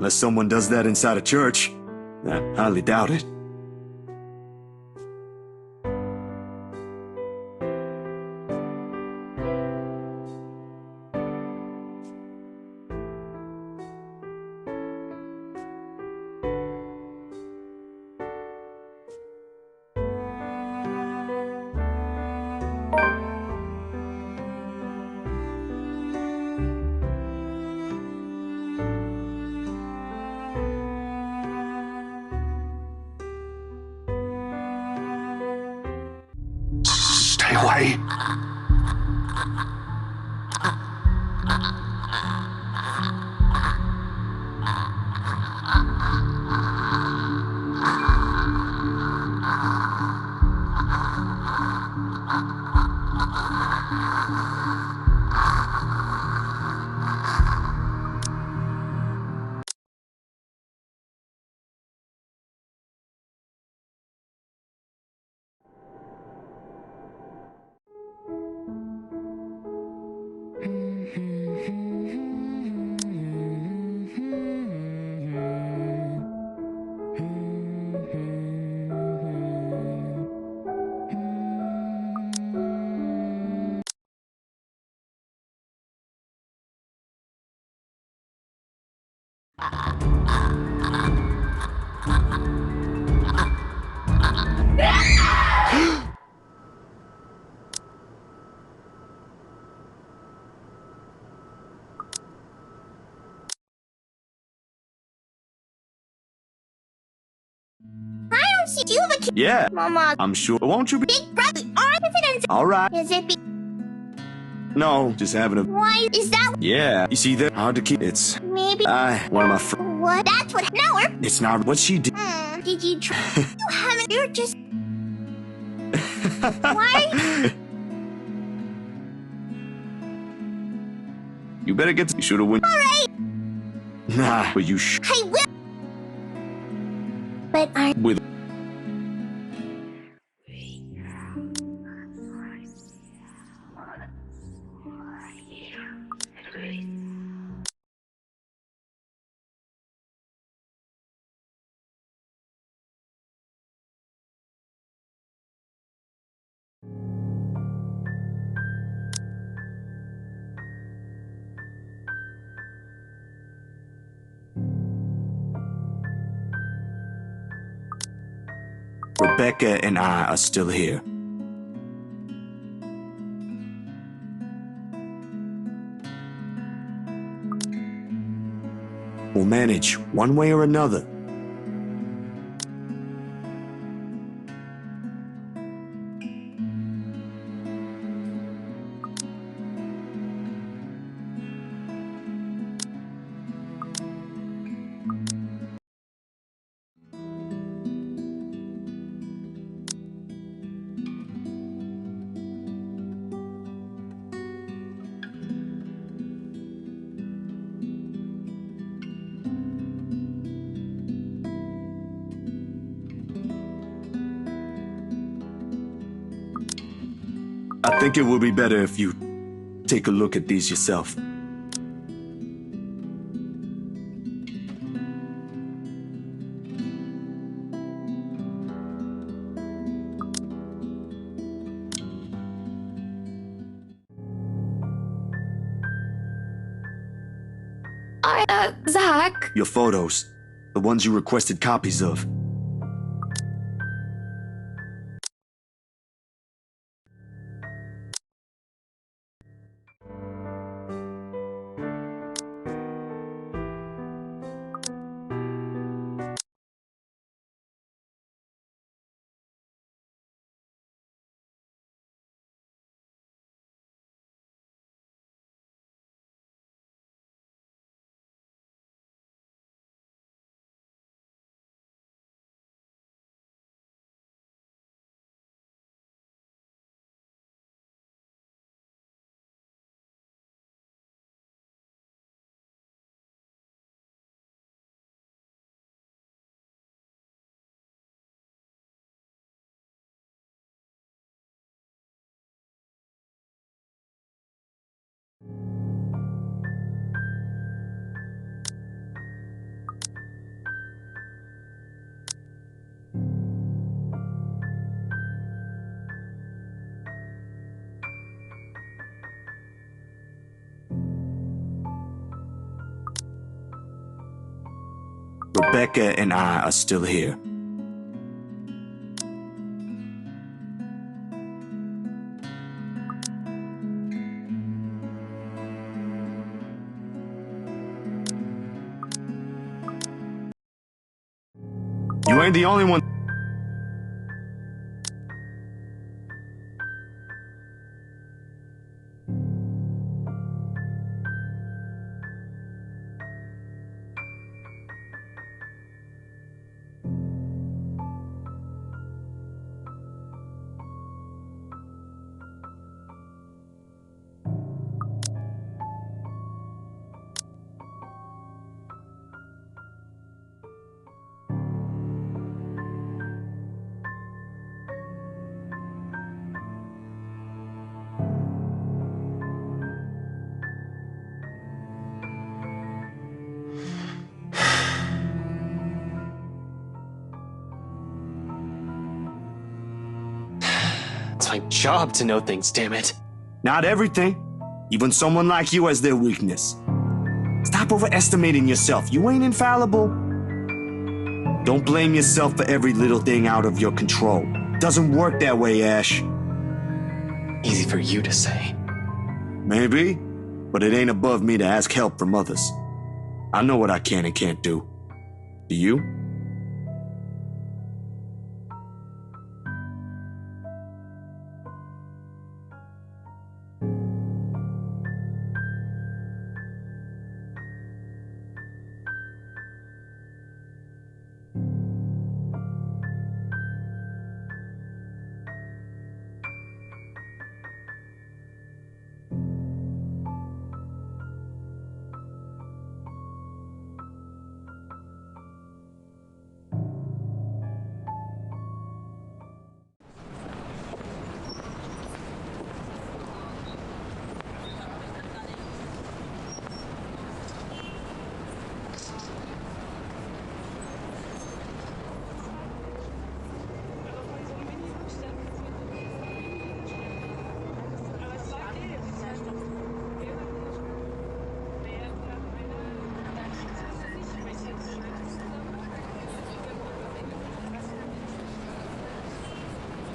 Unless someone does that inside a church. I highly doubt it. Stay away. Yeah, Mama, I'm sure. Won't you be? big brother, our evidence. All right. Is it? No, just having a. Why is that? Yeah, you see that? Hard to keep. It's. Maybe. One of my friends. What? That's what. No, It's not what she did. did you try? You haven't. You're just. Why? You better get. You should have went. All right. Nah, but you I will. But I. with. Rebecca and I are still here. manage, one way or another. I think it would be better if you take a look at these yourself. Zach? Your photos, the ones you requested copies of. Rebecca and I are still here. You ain't the only one. It's my job to know things, damn it. Not everything. Even someone like you has their weakness. Stop overestimating yourself. You ain't infallible. Don't blame yourself for every little thing out of your control. Doesn't work that way, Ash. Easy for you to say. Maybe, but it ain't above me to ask help from others. I know what I can and can't do. Do you?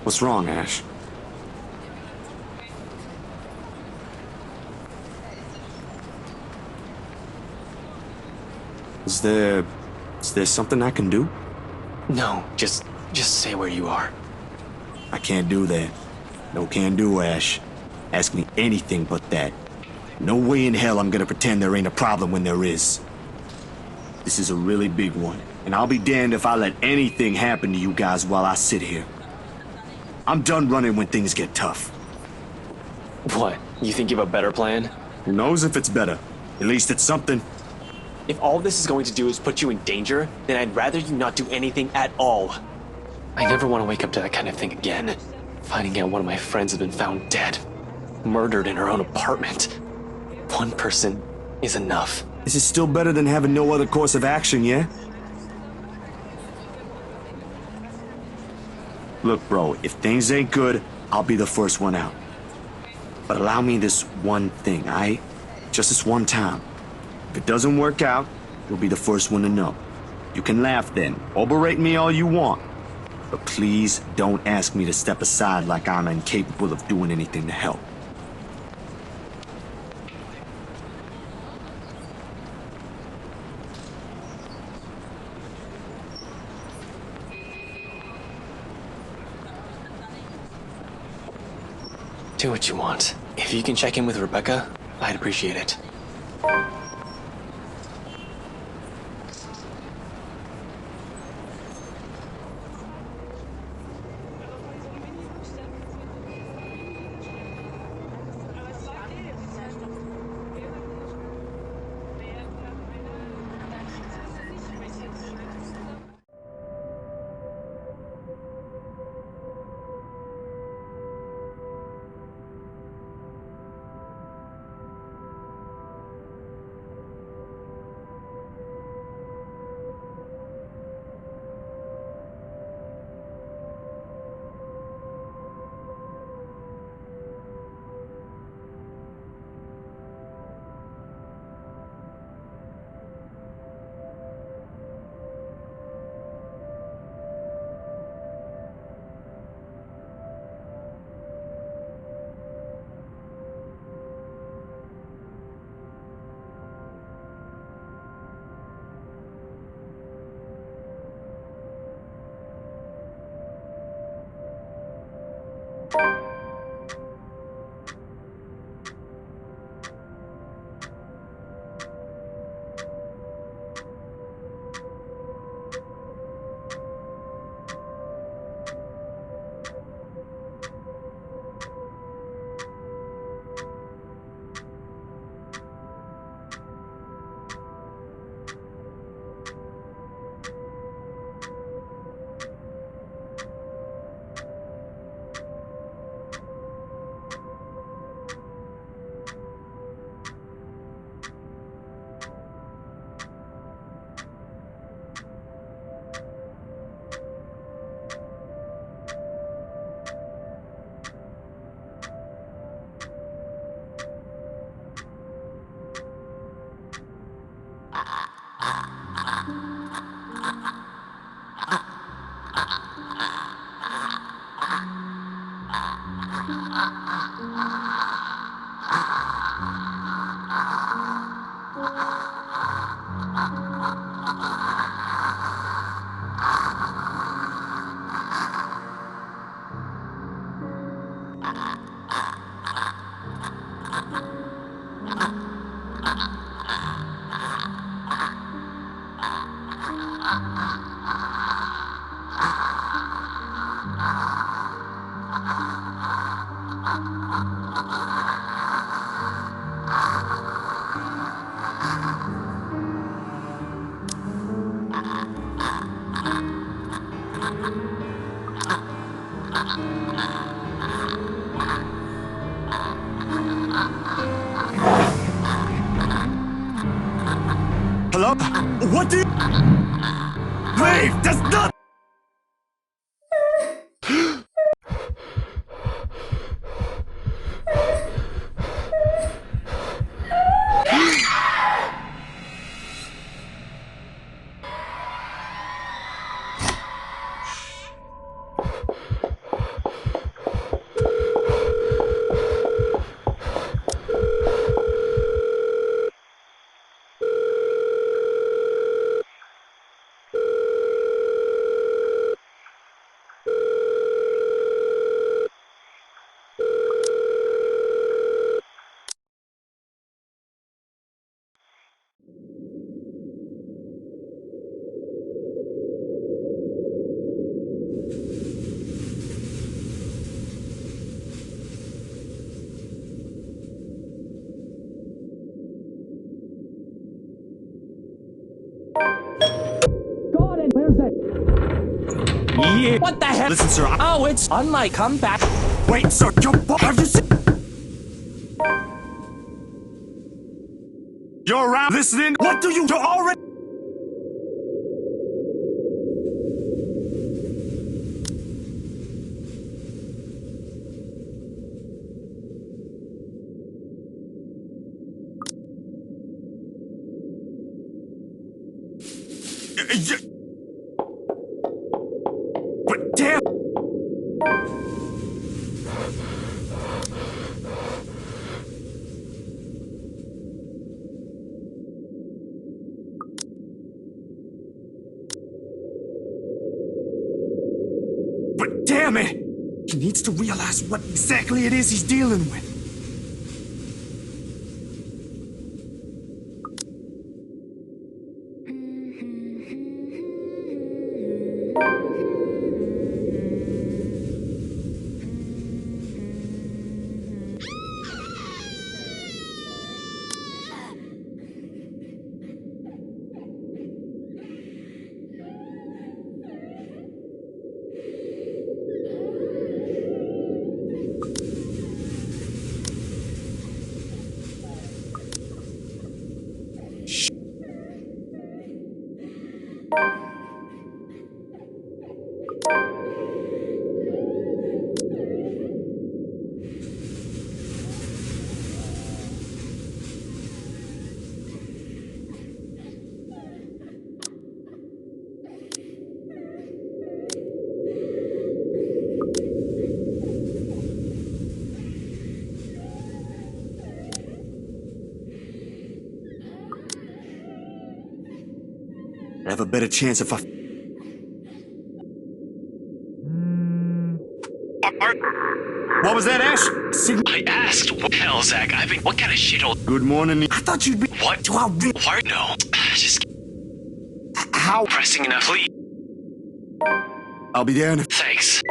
What's wrong, Ash? Is there something I can do? No, just stay where you are. I can't do that. No can do, Ash. Ask me anything but that. No way in hell I'm gonna pretend there ain't a problem when there is. This is a really big one, and I'll be damned if I let anything happen to you guys while I sit here. I'm done running when things get tough. What? You think you have a better plan? Who knows if it's better? At least it's something. If all this is going to do is put you in danger, then I'd rather you not do anything at all. I never want to wake up to that kind of thing again. Finding out one of my friends has been found dead. Murdered in her own apartment. One person is enough. This is still better than having no other course of action, yeah? Look, bro, if things ain't good, I'll be the first one out. But allow me this one thing, aight? Just this one time. If it doesn't work out, you'll be the first one to know. You can laugh then, or berate me all you want. But please don't ask me to step aside like I'm incapable of doing anything to help. Do what you want. If you can check in with Rebecca, I'd appreciate it. Hello? What do you... Wait, that's not... here. What the hell? Listen, sir. Oh, it's unlike. Come back. Wait, sir. Have you seen? You're around listening? What do you? You're already. But damn. But damn it! He needs to realize what exactly it is he's dealing with. I have a better chance if I. What was that, Ash? I asked, what the hell, Zach? What kind of shithole? Good morning. I thought you'd be. What? Do I really? Why? No. Just How? pressing enough. Please. I'll be there in a. Thanks.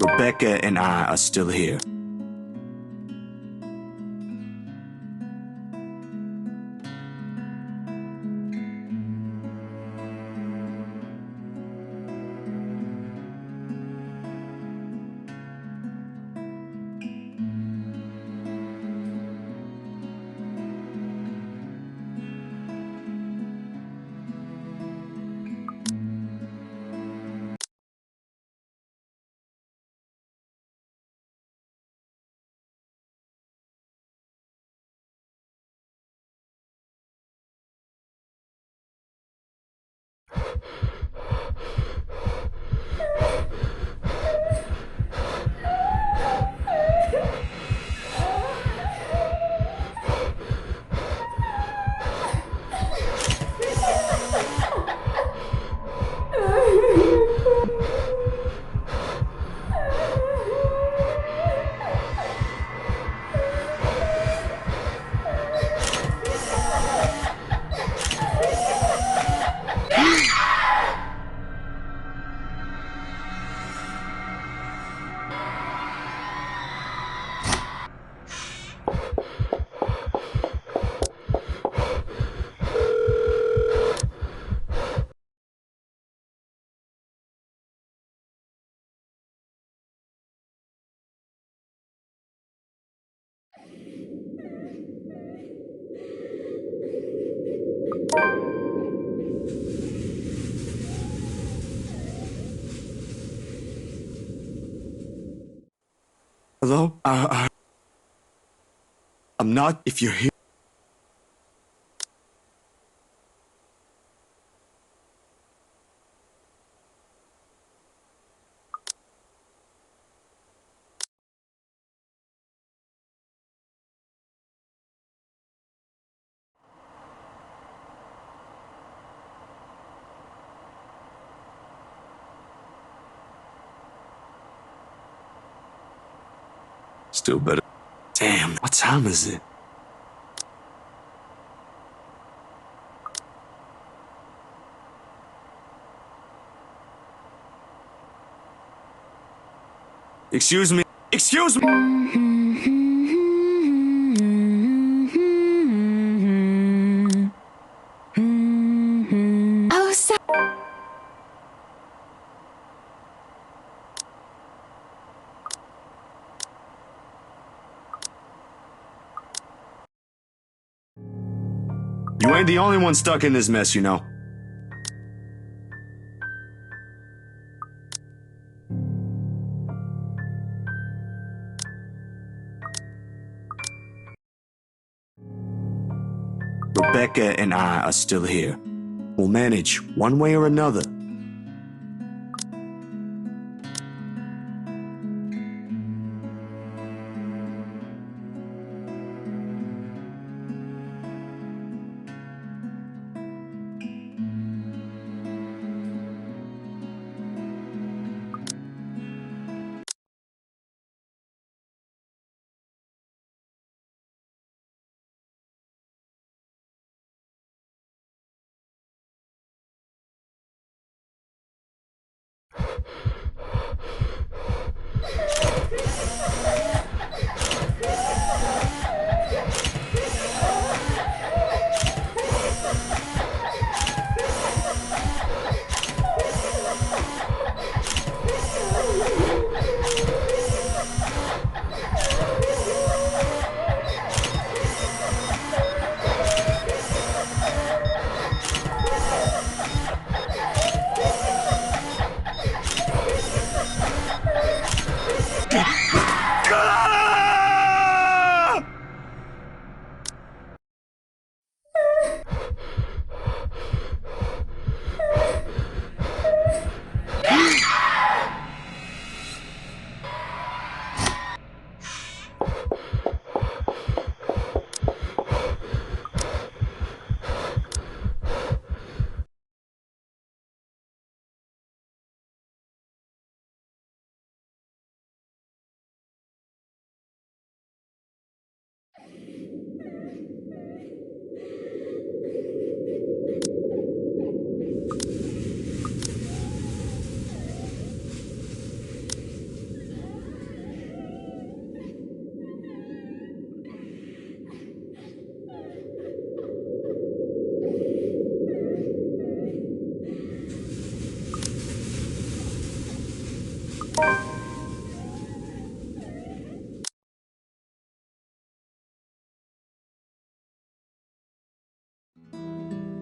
Rebecca and I are still here. Hello? I'm not. If you're here. Still better. Damn, what time is it? Excuse me. Excuse me! Oh, so. You ain't the only one stuck in this mess, you know. Rebecca and I are still here. We'll manage one way or another.